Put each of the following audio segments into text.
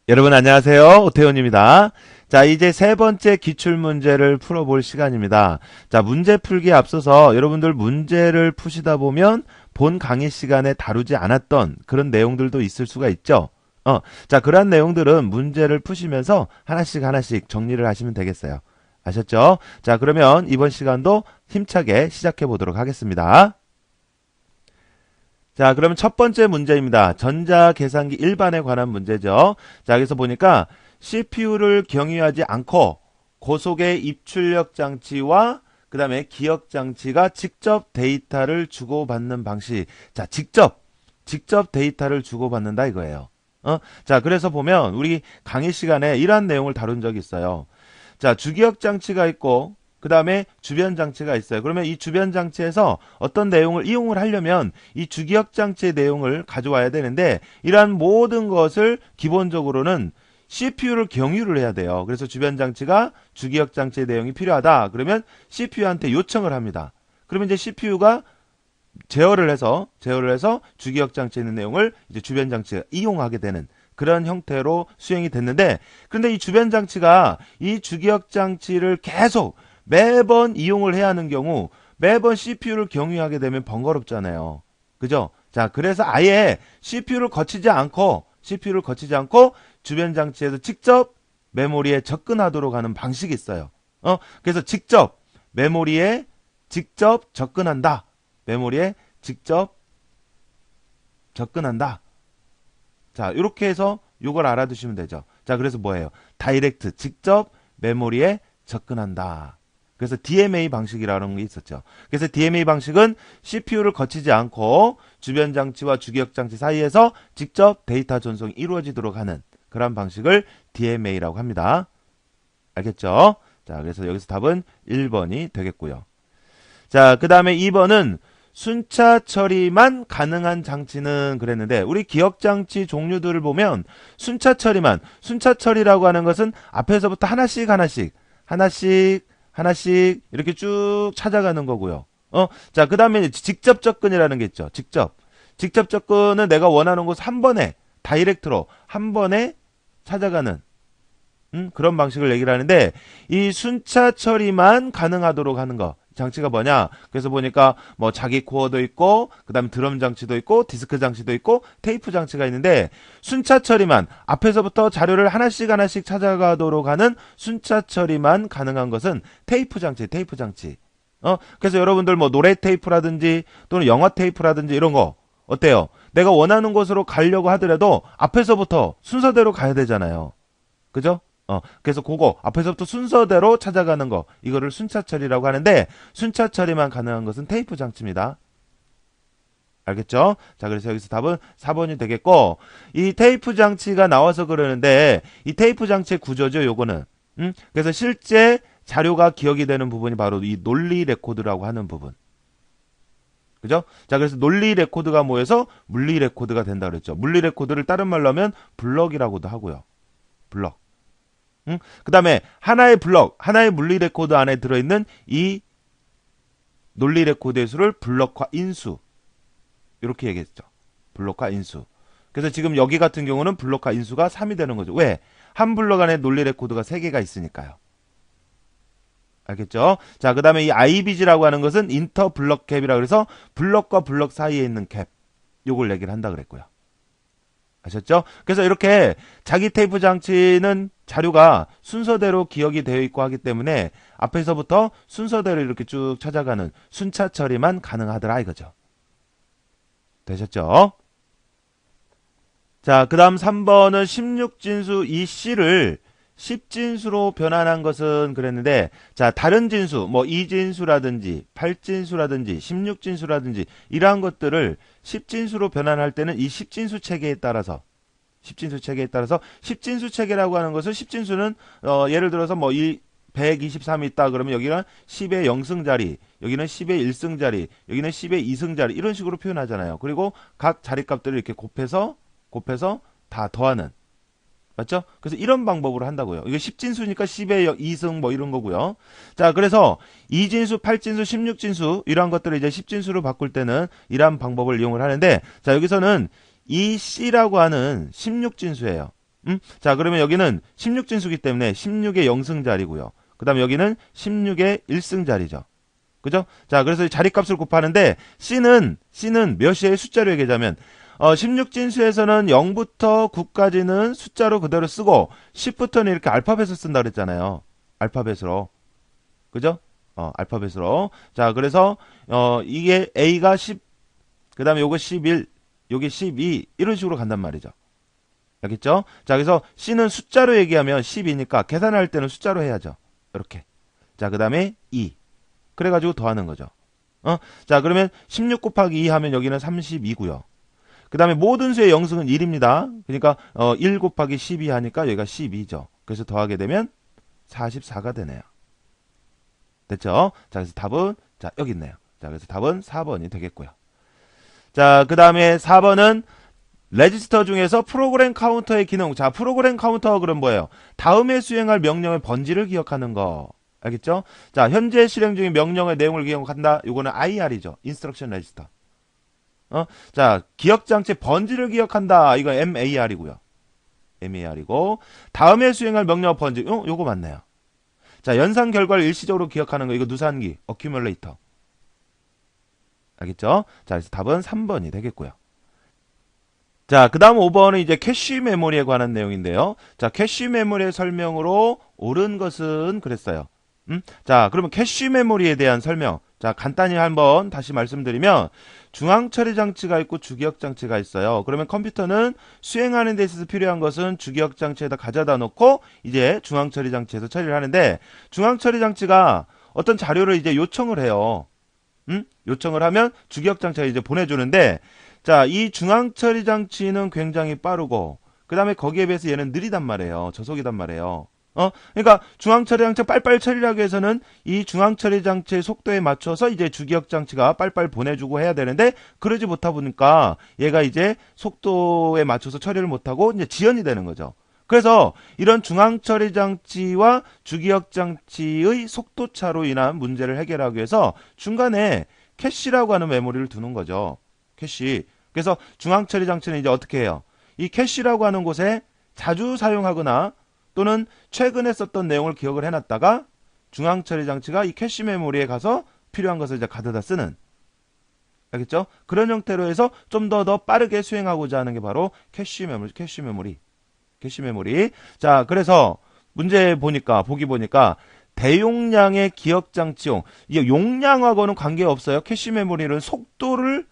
여러분 안녕하세요. 오태훈입니다. 자, 이제 세 번째 기출문제를 풀어볼 시간입니다. 자, 문제 풀기에 앞서서 여러분들 문제를 푸시다 보면 본 강의 시간에 다루지 않았던 그런 내용들도 있을 수가 있죠. 자, 그러한 내용들은 문제를 푸시면서 하나씩 정리를 하시면 되겠어요. 아셨죠? 자, 그러면 이번 시간도 힘차게 시작해 보도록 하겠습니다. 자, 그러면 첫 번째 문제입니다. 전자계산기 일반에 관한 문제죠. 자, 여기서 보니까 CPU를 경유하지 않고 고속의 입출력 장치와 그 다음에 기억 장치가 직접 데이터를 주고받는 방식. 자, 직접 데이터를 주고받는다 이거예요. 자, 그래서 보면 우리 강의 시간에 이러한 내용을 다룬 적이 있어요. 자, 주기억 장치가 있고 그 다음에 주변 장치가 있어요. 그러면 이 주변 장치에서 어떤 내용을 이용을 하려면 이 주기억 장치의 내용을 가져와야 되는데 이러한 모든 것을 기본적으로는 CPU를 경유를 해야 돼요. 그래서 주변 장치가 주기억 장치의 내용이 필요하다. 그러면 CPU한테 요청을 합니다. 그러면 이제 CPU가 제어를 해서 주기억 장치에 있는 내용을 이제 주변 장치가 이용하게 되는 그런 형태로 수행이 됐는데, 그런데 이 주변 장치가 이 주기억 장치를 계속 매번 이용을 해야 하는 경우 매번 CPU를 경유하게 되면 번거롭잖아요. 그죠? 자, 그래서 아예 CPU를 거치지 않고 주변 장치에서 직접 메모리에 접근하도록 하는 방식이 있어요. 그래서 직접 메모리에 직접 접근한다. 메모리에 직접 접근한다. 자, 이렇게 해서 이걸 알아두시면 되죠. 자, 그래서 뭐예요? 다이렉트, 직접 메모리에 접근한다. 그래서 DMA 방식이라는 게 있었죠. 그래서 DMA 방식은 CPU를 거치지 않고 주변 장치와 주기억 장치 사이에서 직접 데이터 전송이 이루어지도록 하는 그런 방식을 DMA라고 합니다. 알겠죠? 자, 그래서 여기서 답은 1번이 되겠고요. 자, 그 다음에 2번은 순차 처리만 가능한 장치는 그랬는데, 우리 기억 장치 종류들을 보면 순차 처리라고 하는 것은 앞에서부터 하나씩 이렇게 쭉 찾아가는 거고요. 자, 그 다음에 직접 접근이라는 게 있죠. 직접 접근은 내가 원하는 곳 한 번에 다이렉트로 한 번에 찾아가는 그런 방식을 얘기를 하는데, 이 순차 처리만 가능하도록 하는 거 장치가 뭐냐? 그래서 보니까 뭐 자기 코어도 있고 그 다음에 드럼 장치도 있고 디스크 장치도 있고 테이프 장치가 있는데, 순차 처리만 앞에서부터 자료를 하나씩 찾아가도록 하는 순차 처리만 가능한 것은 테이프 장치. 그래서 여러분들 뭐 노래 테이프라든지 또는 영화 테이프라든지 이런 거 어때요? 내가 원하는 곳으로 가려고 하더라도 앞에서부터 순서대로 가야 되잖아요. 그죠? 그래서 그거 앞에서부터 순서대로 찾아가는 거, 이거를 순차 처리라고 하는데, 순차 처리만 가능한 것은 테이프 장치입니다. 알겠죠? 자, 그래서 여기서 답은 4번이 되겠고, 이 테이프 장치가 나와서 그러는데 이 테이프 장치의 구조죠, 요거는. 그래서 실제 자료가 기억이 되는 부분이 바로 이 논리 레코드라고 하는 부분. 그죠? 자, 그래서 논리 레코드가 모여서 물리 레코드가 된다 그랬죠. 물리 레코드를 다른 말로 하면 블럭이라고도 하고요. 블럭. 그 다음에 하나의 물리 레코드 안에 들어있는 이 논리 레코드의 수를 블럭과 인수, 이렇게 얘기했죠. 블럭과 인수. 그래서 지금 여기 같은 경우는 블럭과 인수가 3이 되는 거죠. 왜? 한 블럭 안에 논리 레코드가 3개가 있으니까요. 알겠죠? 자, 그 다음에 이 IBG라고 하는 것은 인터 블럭 캡이라 그래서 블럭과 블럭 사이에 있는 캡, 요걸 얘기를 한다 그랬고요. 아셨죠? 그래서 이렇게 자기 테이프 장치는 자료가 순서대로 기억이 되어 있고 하기 때문에 앞에서부터 순서대로 이렇게 쭉 찾아가는 순차 처리만 가능하더라 이거죠. 되셨죠? 자, 그 다음 3번은 16진수 이 C를 10진수로 변환한 것은 그랬는데, 자, 다른 진수, 뭐 2진수라든지 8진수라든지 16진수라든지 이러한 것들을 10진수로 변환할 때는 이 10진수 체계에 따라서 10진수 체계라고 하는 것은 10진수는 예를 들어서 뭐 123이 있다 그러면 여기는 10의 0승 자리, 여기는 10의 1승 자리, 여기는 10의 2승 자리, 이런 식으로 표현하잖아요. 그리고 각 자리값들을 이렇게 곱해서 다 더하는, 맞죠? 그래서 이런 방법으로 한다고요. 이게 10진수니까 10의 2승 뭐 이런 거고요. 자, 그래서 2진수, 8진수, 16진수 이러한 것들을 이제 10진수로 바꿀 때는 이러한 방법을 이용을 하는데, 자, 여기서는 이 C라고 하는 16진수예요. 자, 그러면 여기는 16진수기 때문에 16의 0승 자리고요. 그 다음에 여기는 16의 1승 자리죠. 그죠? 자, 그래서 이 자리값을 곱하는데 C는 몇 시의 숫자로 얘기하자면 16진수에서는 0부터 9까지는 숫자로 그대로 쓰고 10부터는 이렇게 알파벳을 쓴다 그랬잖아요. 알파벳으로. 그죠? 알파벳으로. 자, 그래서 이게 A가 10, 그다음에 요거 11, 요게 12 이런 식으로 간단 말이죠. 알겠죠? 자, 그래서 C는 숫자로 얘기하면 10이니까 계산할 때는 숫자로 해야죠. 이렇게. 자, 그다음에 2. 그래 가지고 더하는 거죠. 자, 그러면 16 곱하기 2 하면 여기는 32고요. 그다음에 모든 수의 영승은 1입니다. 그러니까 1 곱하기 12 하니까 여기가 12죠. 그래서 더하게 되면 44가 되네요. 됐죠? 자, 그래서 답은 자, 여기 있네요. 자, 그래서 답은 4번이 되겠고요. 자, 그다음에 4번은 레지스터 중에서 프로그램 카운터의 기능. 자, 프로그램 카운터가 그럼 뭐예요? 다음에 수행할 명령의 번지를 기억하는 거. 알겠죠? 자, 현재 실행 중인 명령의 내용을 기억한다. 요거는 IR이죠. 인스트럭션 레지스터. 자, 기억장치 번지를 기억한다. 이거 MAR이고요. MAR이고. 다음에 수행할 명령 번지. 요거 맞네요. 자, 연산 결과를 일시적으로 기억하는 거. 이거 누산기. 어큐뮬레이터. 알겠죠? 자, 그래서 답은 3번이 되겠고요. 자, 그 다음 5번은 이제 캐시 메모리에 관한 내용인데요. 자, 캐시 메모리의 설명으로 옳은 것은 그랬어요. 자, 그러면 캐시 메모리에 대한 설명. 자, 간단히 한번 다시 말씀드리면 중앙 처리 장치가 있고 주기억 장치가 있어요. 그러면 컴퓨터는 수행하는 데 있어서 필요한 것은 주기억 장치에다 가져다 놓고 이제 중앙 처리 장치에서 처리를 하는데 중앙 처리 장치가 어떤 자료를 이제 요청을 해요. 요청을 하면 주기억 장치가 이제 보내주는데 자, 이 중앙 처리 장치는 굉장히 빠르고 그 다음에 거기에 비해서 얘는 느리단 말이에요. 저속이단 말이에요. 그러니까 중앙 처리 장치 빨빨 처리를 하기 위해서는 이 중앙 처리 장치의 속도에 맞춰서 이제 주기억 장치가 빨빨 보내주고 해야 되는데 그러지 못하 보니까 얘가 이제 속도에 맞춰서 처리를 못하고 이제 지연이 되는 거죠. 그래서 이런 중앙 처리 장치와 주기억 장치의 속도 차로 인한 문제를 해결하기 위해서 중간에 캐시라고 하는 메모리를 두는 거죠. 캐시. 그래서 중앙 처리 장치는 이제 어떻게 해요? 이 캐시라고 하는 곳에 자주 사용하거나 또는 최근에 썼던 내용을 기억을 해놨다가 중앙 처리 장치가 이 캐시 메모리에 가서 필요한 것을 이제 가져다 쓰는. 알겠죠? 그런 형태로 해서 좀 더 빠르게 수행하고자 하는 게 바로 캐시 메모리. 자, 그래서 문제 보기 보니까 대용량의 기억 장치용. 이게 용량하고는 관계없어요. 캐시 메모리는 속도를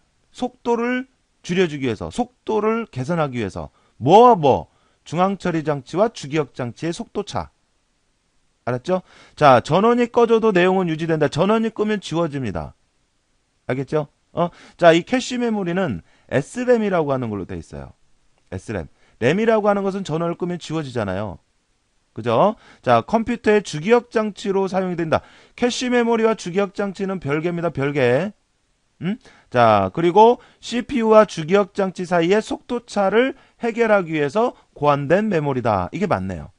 줄여주기 위해서, 속도를 개선하기 위해서 뭐와 중앙 처리 장치와 주기억 장치의 속도차. 알았죠? 자, 전원이 꺼져도 내용은 유지된다. 전원이 끄면 지워집니다. 알겠죠? 자, 이 캐시 메모리는 SRAM이라고 하는 걸로 되어 있어요. SRAM. 램이라고 하는 것은 전원을 끄면 지워지잖아요. 그죠? 자, 컴퓨터의 주기억 장치로 사용이 된다. 캐시 메모리와 주기억 장치는 별개입니다. 별개. 자, 그리고 CPU와 주기억 장치 사이의 속도차를 해결하기 위해서 고안된 메모리다. 이게 맞네요.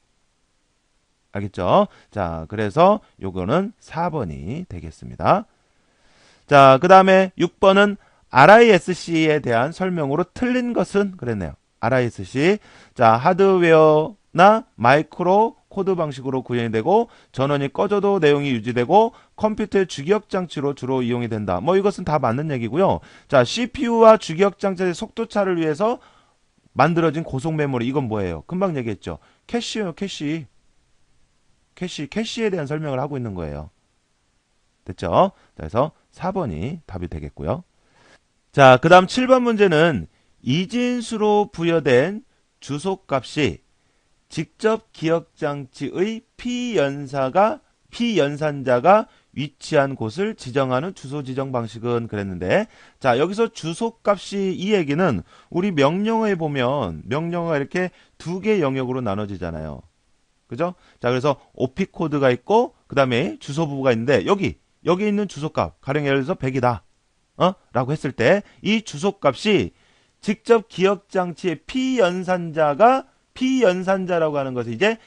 알겠죠? 자, 그래서 요거는 4번이 되겠습니다. 자, 그 다음에 6번은 RISC에 대한 설명으로 틀린 것은 그랬네요. RISC. 자, 하드웨어나 마이크로 코드 방식으로 구현이 되고 전원이 꺼져도 내용이 유지되고 컴퓨터의 주기억 장치로 주로 이용이 된다. 뭐 이것은 다 맞는 얘기고요. 자, CPU와 주기억 장치의 속도차를 위해서 만들어진 고속 메모리. 이건 뭐예요? 금방 얘기했죠. 캐시예요, 캐시. 캐시에 대한 설명을 하고 있는 거예요. 됐죠? 그래서 4번이 답이 되겠고요. 자, 그 다음 7번 문제는 이진수로 부여된 주소값이 직접 기억장치의 피연산자가 위치한 곳을 지정하는 주소 지정 방식은 그랬는데, 자, 여기서 주소값이 이 얘기는 우리 명령어에 보면 명령어가 이렇게 두 개 영역으로 나눠지잖아요. 그죠? 자, 그래서 OP 코드가 있고 그 다음에 주소부가 있는데 여기 있는 주소값, 가령 예를 들어서 100이다. 라고 했을 때 이 주소값이 직접 기억장치의 피연산자라고 하는 것은 이제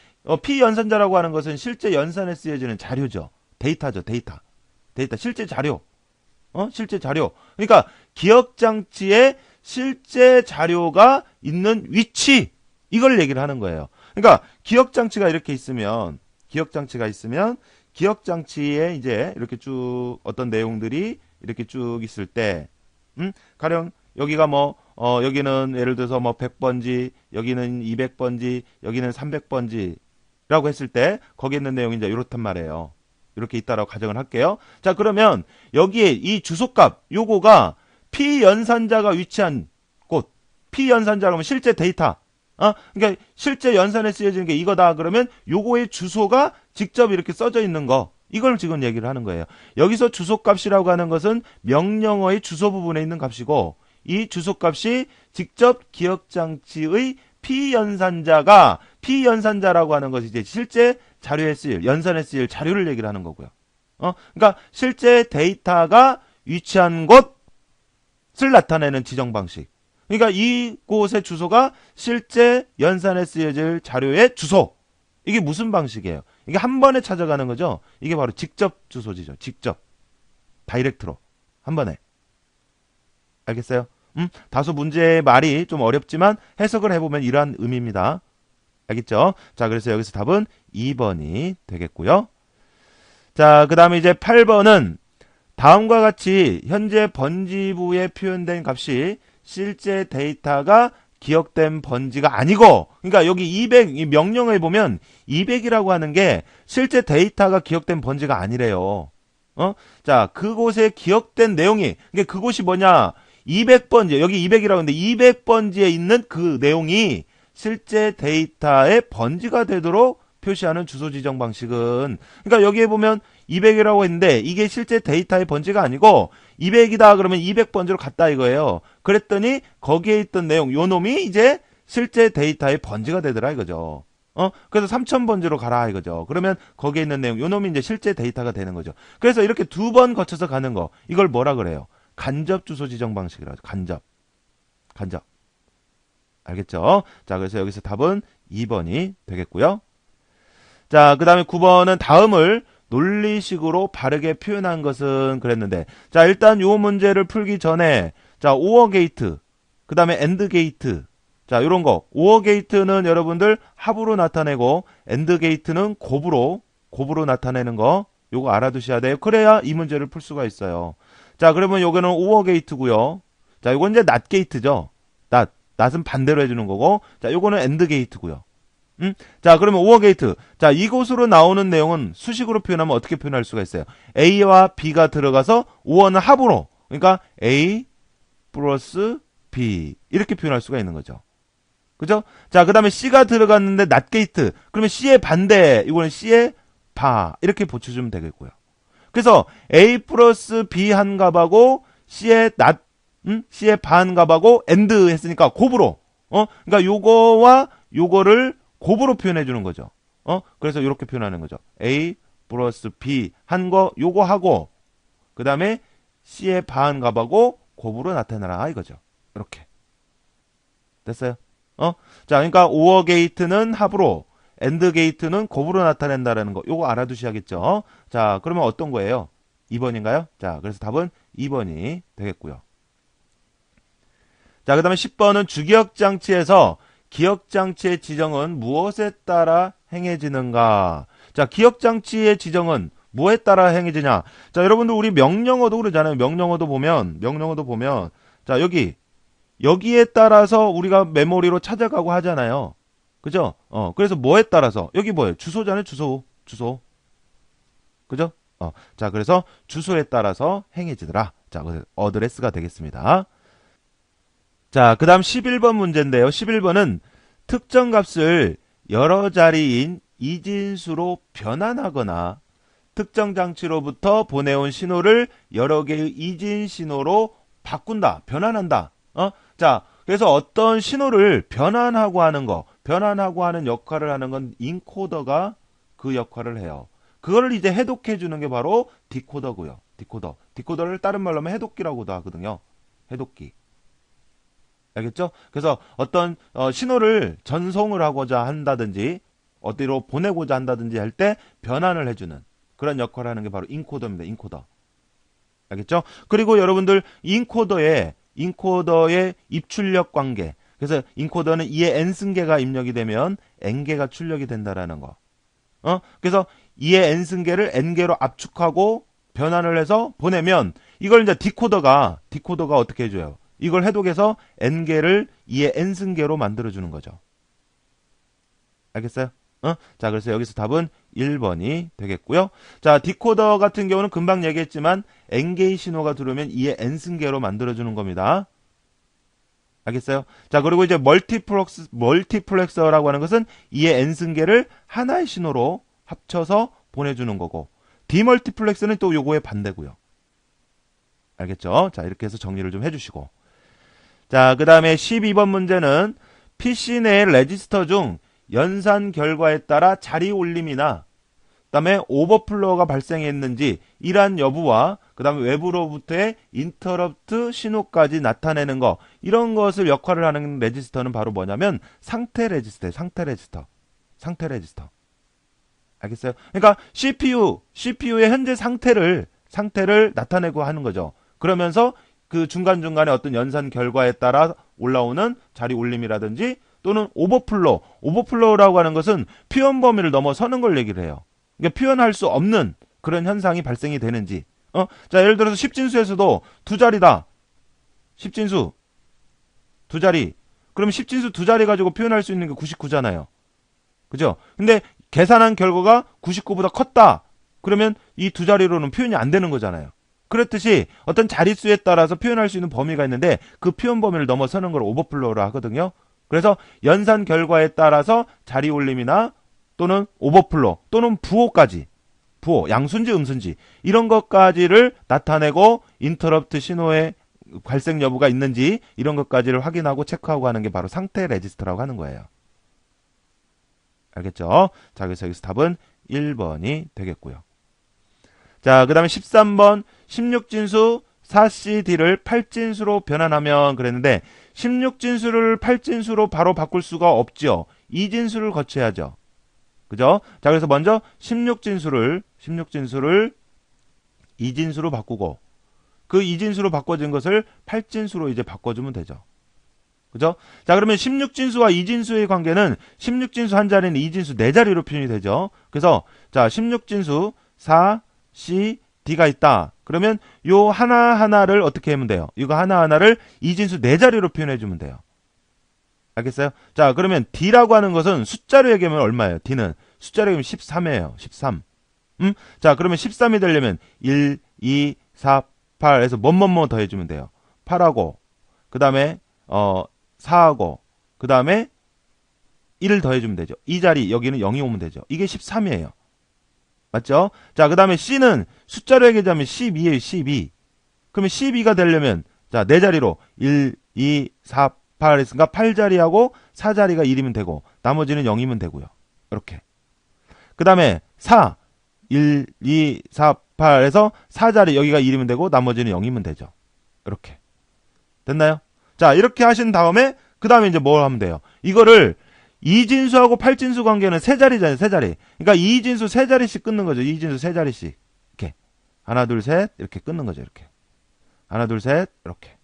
피연산자라고 하는 것은 실제 연산에 쓰여지는 자료죠. 데이터죠. 데이터. 실제 자료. 실제 자료. 그러니까 기억장치에 실제 자료가 있는 위치. 이걸 얘기를 하는 거예요. 그러니까 기억장치가 이렇게 있으면 기억장치에 이제 이렇게 쭉 어떤 내용들이 이렇게 쭉 있을 때 가령 여기가 뭐 여기는 예를 들어서 뭐 100번지, 여기는 200번지, 여기는 300번지라고 했을 때 거기에 있는 내용이 이제 이렇단 말이에요. 이렇게 있다라고 가정을 할게요. 자, 그러면 여기에 이 주소값 요거가 피연산자가 위치한 곳, 피연산자라면 실제 데이터, 그러니까 실제 연산에 쓰여지는 게 이거다 그러면 요거의 주소가 직접 이렇게 써져 있는 거, 이걸 지금 얘기를 하는 거예요. 여기서 주소값이라고 하는 것은 명령어의 주소 부분에 있는 값이고, 이 주소값이 직접 기억장치의 피연산자라고 하는 것이 이제 실제 자료에 쓰일, 연산에 쓰일 자료를 얘기를 하는 거고요. 그러니까 실제 데이터가 위치한 곳을 나타내는 지정 방식. 그러니까 이곳의 주소가 실제 연산에 쓰여질 자료의 주소. 이게 무슨 방식이에요? 이게 한 번에 찾아가는 거죠. 이게 바로 직접 주소지죠. 직접. 다이렉트로. 한 번에. 알겠어요? 다소 문제의 말이 좀 어렵지만 해석을 해보면 이러한 의미입니다. 알겠죠? 자, 그래서 여기서 답은 2번이 되겠고요. 자, 그 다음에 이제 8번은 다음과 같이 현재 번지부에 표현된 값이 실제 데이터가 기억된 번지가 아니고, 그러니까 여기 200, 이 명령어에 보면 200이라고 하는 게 실제 데이터가 기억된 번지가 아니래요. 자, 그곳에 기억된 내용이, 그러니까 그곳이 뭐냐? 200번지, 여기 200이라고 하는데 200번지에 있는 그 내용이 실제 데이터의 번지가 되도록 표시하는 주소 지정 방식은, 그러니까 여기에 보면 200이라고 했는데 이게 실제 데이터의 번지가 아니고 200이다 그러면 200번지로 갔다 이거예요. 그랬더니 거기에 있던 내용, 요 놈이 이제 실제 데이터의 번지가 되더라 이거죠. 그래서 3000번지로 가라 이거죠. 그러면 거기에 있는 내용, 요 놈이 이제 실제 데이터가 되는 거죠. 그래서 이렇게 두 번 거쳐서 가는 거, 이걸 뭐라 그래요? 간접 주소 지정 방식이라고 하죠. 간접. 알겠죠? 자, 그래서 여기서 답은 2번이 되겠고요. 자, 그 다음에 9번은 다음을 논리식으로 바르게 표현한 것은 그랬는데, 자, 일단 요 문제를 풀기 전에, 자, 오어 게이트, 그 다음에 엔드 게이트, 자, 요런 거. 오어 게이트는 여러분들 합으로 나타내고, 엔드 게이트는 곱으로 나타내는 거, 요거 알아두셔야 돼요. 그래야 이 문제를 풀 수가 있어요. 자, 그러면 요거는 오어 게이트고요. 자, 요건 이제 낫 게이트죠. 낫은 반대로 해주는 거고, 자, 요거는 엔드 게이트고요. 자, 그러면 오어 게이트. 자, 이곳으로 나오는 내용은 수식으로 표현하면 어떻게 표현할 수가 있어요? A와 B가 들어가서 오어는 합으로. 그러니까 A 플러스 B. 이렇게 표현할 수가 있는 거죠. 그죠? 자, 그 다음에 C가 들어갔는데 낫 게이트. 그러면 C의 반대. 이거는 C의 바. 이렇게 붙여주면 되겠고요. 그래서 A 플러스 B 한 값하고 C의 C의 바 한 값하고 엔드 했으니까 곱으로. 그러니까 요거와 요거를 곱으로 표현해 주는 거죠. 그래서 이렇게 표현하는 거죠. A 플러스 B 한 거 요거 하고 그 다음에 C의 반 값하고 곱으로 나타내라 이거죠. 이렇게 됐어요? 자, 그러니까 오어 게이트는 합으로, 엔드 게이트는 곱으로 나타낸다라는 거 요거 알아두셔야겠죠. 자, 그러면 어떤 거예요? 2번인가요? 자, 그래서 답은 2번이 되겠고요. 자, 그 다음에 10번은 주기억장치에서 기억장치의 지정은 무엇에 따라 행해지는가? 자, 기억장치의 지정은 뭐에 따라 행해지냐? 자, 여러분들 우리 명령어도 그러잖아요. 명령어도 보면, 자, 여기에 따라서 우리가 메모리로 찾아가고 하잖아요. 그죠? 그래서 뭐에 따라서, 여기 뭐예요? 주소잖아요, 주소. 그죠? 자, 그래서 주소에 따라서 행해지더라. 자, 어드레스가 되겠습니다. 자, 그 다음 11번 문제인데요. 11번은 특정 값을 여러 자리인 이진수로 변환하거나 특정 장치로부터 보내온 신호를 여러 개의 이진 신호로 바꾼다, 변환한다. 자, 그래서 어떤 신호를 변환하고 하는 역할을 하는 건 인코더가 그 역할을 해요. 그거를 이제 해독해 주는 게 바로 디코더고요. 디코더를 다른 말로 하면 해독기라고도 하거든요. 해독기. 알겠죠? 그래서 어떤 신호를 전송을 하고자 한다든지 어디로 보내고자 한다든지 할 때 변환을 해주는 그런 역할을 하는 게 바로 인코더입니다. 인코더. 알겠죠? 그리고 여러분들 인코더의 입출력 관계, 그래서 인코더는 이에 n승계가 입력이 되면 n개가 출력이 된다라는 거. 그래서 이에 n승계를 n개로 압축하고 변환을 해서 보내면 이걸 이제 디코더가 어떻게 해줘요? 이걸 해독해서 n개를 이에 n승계로 만들어주는 거죠. 알겠어요? 자, 그래서 여기서 답은 1번이 되겠고요. 자, 디코더 같은 경우는 금방 얘기했지만 n개의 신호가 들어오면 이에 n승계로 만들어주는 겁니다. 알겠어요? 자, 그리고 이제 멀티플렉서라고 하는 것은 이에 n승계를 하나의 신호로 합쳐서 보내주는 거고, 디멀티플렉서는 또 요거의 반대고요. 알겠죠? 자, 이렇게 해서 정리를 좀 해주시고. 자, 그 다음에 12번 문제는 PC 내 레지스터 중 연산 결과에 따라 자리 올림이나 그 다음에 오버플로어가 발생했는지 이러한 여부와 그 다음에 외부로부터의 인터럽트 신호까지 나타내는 거, 이런 것을 역할을 하는 레지스터는 바로 뭐냐면 상태 레지스터예요. 상태 레지스터. 알겠어요? 그러니까 CPU의 현재 상태를 나타내고 하는 거죠. 그러면서 그 중간중간에 어떤 연산 결과에 따라 올라오는 자리 올림이라든지 또는 오버플로우라고 하는 것은 표현 범위를 넘어서는 걸 얘기를 해요. 그러니까 표현할 수 없는 그런 현상이 발생이 되는지. 자, 예를 들어서 10진수에서도 두 자리다. 10진수 두 자리. 그럼 10진수 두 자리 가지고 표현할 수 있는 게 99잖아요. 그죠? 근데 계산한 결과가 99보다 컸다. 그러면 이 두 자리로는 표현이 안 되는 거잖아요. 그렇듯이 어떤 자릿수에 따라서 표현할 수 있는 범위가 있는데 그 표현 범위를 넘어서는 걸 오버플로우라 하거든요. 그래서 연산 결과에 따라서 자리 올림이나 또는 오버플로 또는 부호, 양수인지 음수인지 이런 것까지를 나타내고 인터럽트 신호의 발생 여부가 있는지 이런 것까지를 확인하고 체크하고 하는 게 바로 상태 레지스터라고 하는 거예요. 알겠죠? 자, 그래서 여기서 답은 1번이 되겠고요. 자, 그 다음에 13번 16진수 4CD를 8진수로 변환하면 그랬는데 16진수를 8진수로 바로 바꿀 수가 없죠. 2진수를 거쳐야죠. 그죠? 자, 그래서 먼저 16진수를 2진수로 바꾸고 그 2진수로 바꿔진 것을 8진수로 이제 바꿔주면 되죠. 그죠? 자, 그러면 16진수와 2진수의 관계는 16진수 한 자리는 2진수 4자리로 표현이 되죠. 그래서 자, 16진수 4, C, D가 있다. 그러면 요 하나하나를 어떻게 하면 돼요? 이거 하나하나를 2진수 4자리로 표현해 주면 돼요. 알겠어요? 자, 그러면 D라고 하는 것은 숫자로 얘기하면 얼마예요? D는 숫자로 얘기하면 13이에요. 13. 자, 그러면 13이 되려면 1, 2, 4, 8에서 뭐뭐뭐 더해주면 돼요. 8하고 그 다음에 4하고 그 다음에 1을 더해주면 되죠. 이 자리 여기는 0이 오면 되죠. 이게 13이에요. 맞죠? 자, 그 다음에 C는 숫자로 얘기하자면 12에요. 12. 그러면 12가 되려면 자, 4자리로 1, 2, 4, 8 했으니까 8자리하고 4자리가 1이면 되고 나머지는 0이면 되고요. 이렇게. 그 다음에 4, 1, 2, 4, 8 해서 4자리 여기가 1이면 되고 나머지는 0이면 되죠. 이렇게. 됐나요? 자, 이렇게 하신 다음에 그 다음에 이제 뭘 하면 돼요? 이거를 2진수하고 8진수 관계는 3자리잖아요. 3자리. 그러니까 2진수 3자리씩 끊는 거죠. 2진수 3자리씩. 이렇게. 하나, 둘, 셋. 이렇게 끊는 거죠. 이렇게. 하나, 둘, 셋. 이렇게.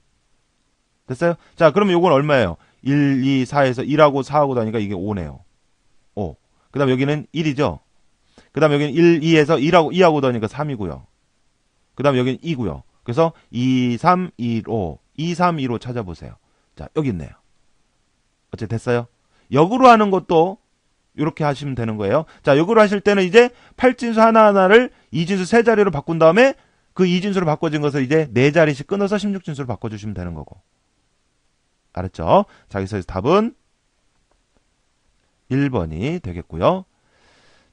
됐어요? 자, 그러면 요건 얼마예요? 1, 2, 4에서 1하고 4하고 다니까 이게 5네요. 5. 그 다음 여기는 1이죠. 그 다음 여기는 1, 2에서 2하고 더니까 3이고요. 그 다음 여기는 2고요. 그래서 2, 3, 1, 5. 2, 3, 1, 5 찾아보세요. 자, 여기 있네요. 어째 됐어요? 역으로 하는 것도 이렇게 하시면 되는 거예요. 자, 역으로 하실 때는 이제 8진수 하나하나를 2진수 3자리로 바꾼 다음에 그 2진수로 바꿔진 것을 이제 4자리씩 끊어서 16진수로 바꿔주시면 되는 거고. 알았죠? 자, 여기서 답은 1번이 되겠고요.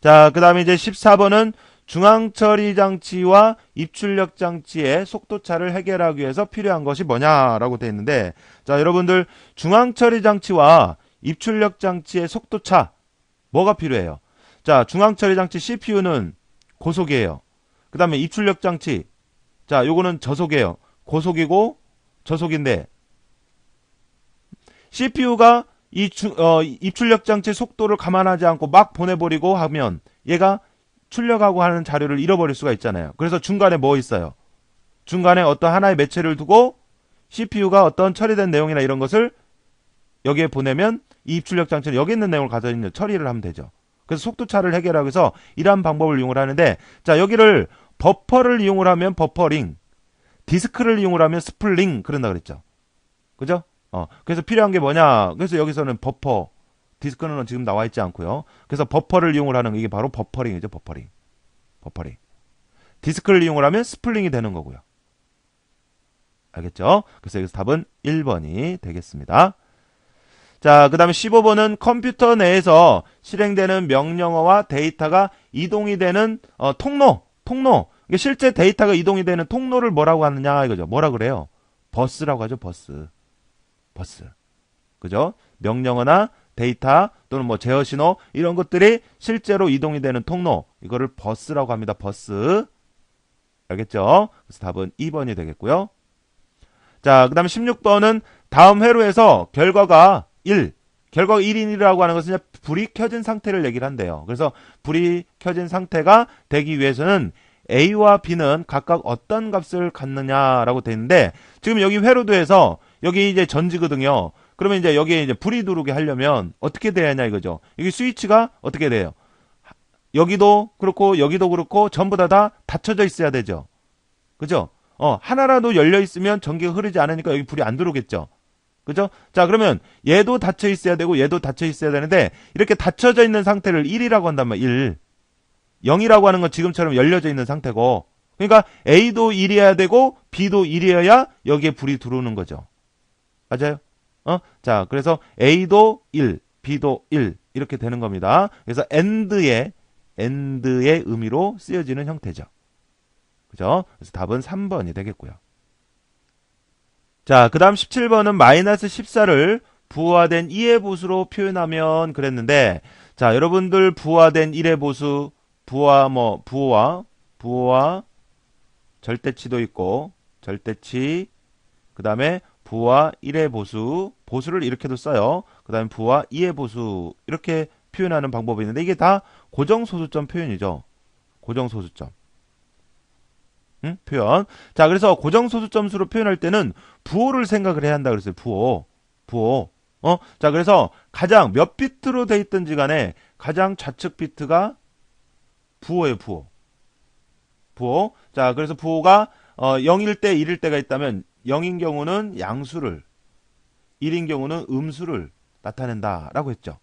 자, 그 다음에 이제 14번은 중앙처리 장치와 입출력 장치의 속도차를 해결하기 위해서 필요한 것이 뭐냐라고 되어 있는데, 자, 여러분들 중앙처리 장치와 입출력 장치의 속도차 뭐가 필요해요? 자, 중앙처리 장치 CPU는 고속이에요. 그 다음에 입출력 장치, 자, 요거는 저속이에요. 고속이고 저속인데 CPU가 입출력 장치 속도를 감안하지 않고 막 보내버리고 하면 얘가 출력하고 하는 자료를 잃어버릴 수가 있잖아요. 그래서 중간에 뭐 있어요? 중간에 어떤 하나의 매체를 두고 CPU가 어떤 처리된 내용이나 이런 것을 여기에 보내면 이 입출력 장치는 여기 있는 내용을 가져 있는 처리를 하면 되죠. 그래서 속도차를 해결하기 위해서 이러한 방법을 이용을 하는데, 자, 여기를 버퍼를 이용을 하면 버퍼링, 디스크를 이용을 하면 스플링 그런다 그랬죠. 그죠? 그래서 필요한 게 뭐냐? 그래서 여기서는 버퍼, 디스크는 지금 나와 있지 않고요. 그래서 버퍼를 이용을 하는 이게 바로 버퍼링이죠. 버퍼링. 디스크를 이용을 하면 스플링이 되는 거고요. 알겠죠? 그래서 여기서 답은 1번이 되겠습니다. 자, 그 다음에 15번은 컴퓨터 내에서 실행되는 명령어와 데이터가 이동이 되는 통로. 이게 실제 데이터가 이동이 되는 통로를 뭐라고 하느냐 이거죠. 뭐라 그래요? 버스라고 하죠. 버스. 그죠? 명령어나 데이터 또는 뭐 제어 신호 이런 것들이 실제로 이동이 되는 통로. 이거를 버스라고 합니다. 버스. 알겠죠? 그래서 답은 2번이 되겠고요. 자, 그 다음에 16번은 다음 회로에서 결과가 1이라고 하는 것은 불이 켜진 상태를 얘기를 한대요. 그래서 불이 켜진 상태가 되기 위해서는 A와 B는 각각 어떤 값을 갖느냐라고 돼 있는데, 지금 여기 회로도에서 여기 이제 전지거든요. 그러면 이제 여기에 이제 불이 들어오게 하려면 어떻게 돼야 하냐 이거죠. 여기 스위치가 어떻게 돼요? 여기도 그렇고 전부 다 닫혀져 있어야 되죠. 그죠? 하나라도 열려 있으면 전기가 흐르지 않으니까 여기 불이 안 들어오겠죠. 그죠? 자, 그러면 얘도 닫혀 있어야 되고 얘도 닫혀 있어야 되는데, 이렇게 닫혀져 있는 상태를 1이라고 한단 말이야. 1. 0이라고 하는 건 지금처럼 열려져 있는 상태고, 그러니까 A도 1이어야 되고 B도 1이어야 여기에 불이 들어오는 거죠. 맞아요? 자, 그래서 A도 1, B도 1 이렇게 되는 겁니다. 그래서 AND의 의미로 쓰여지는 형태죠. 그죠? 그래서 답은 3번이 되겠고요. 자, 그 다음 17번은 마이너스 14를 부호화된 2의 보수로 표현하면 그랬는데, 자, 여러분들 부호화된 1의 보수, 부호화, 절대치도 있고, 절대치, 그 다음에 부호화 1의 보수를 이렇게도 써요. 그 다음에 부호화 2의 보수, 이렇게 표현하는 방법이 있는데, 이게 다 고정소수점 표현이죠. 고정소수점. 표현. 자, 그래서 고정소수점수로 표현할 때는 부호를 생각을 해야 한다 그랬어요. 부호. 자, 그래서 가장 몇 비트로 돼 있든지 간에 가장 좌측 비트가 부호예요. 부호. 자, 그래서 부호가 0일 때 1일 때가 있다면 0인 경우는 양수를, 1인 경우는 음수를 나타낸다라고 했죠.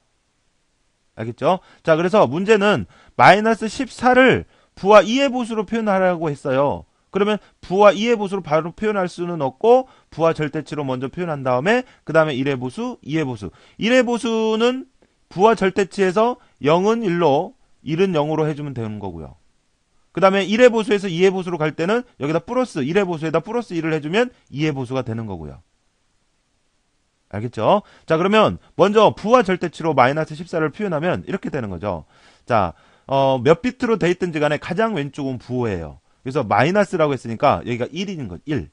알겠죠? 자, 그래서 문제는 마이너스 14를 부와 2의 보수로 표현하라고 했어요. 그러면 부와 2의 보수로 바로 표현할 수는 없고, 부와 절대치로 먼저 표현한 다음에 그 다음에 1의 보수, 2의 보수. 1의 보수는 부와 절대치에서 0은 1로 1은 0으로 해주면 되는 거고요. 그 다음에 1의 보수에서 2의 보수로 갈 때는 여기다 플러스 1의 보수에다 플러스 1을 해주면 2의 보수가 되는 거고요. 알겠죠? 자, 그러면 먼저 부와 절대치로 마이너스 14를 표현하면 이렇게 되는 거죠. 자, 몇 비트로 돼 있든지 간에 가장 왼쪽은 부호예요. 그래서 마이너스라고 했으니까 여기가 1인 것, 1.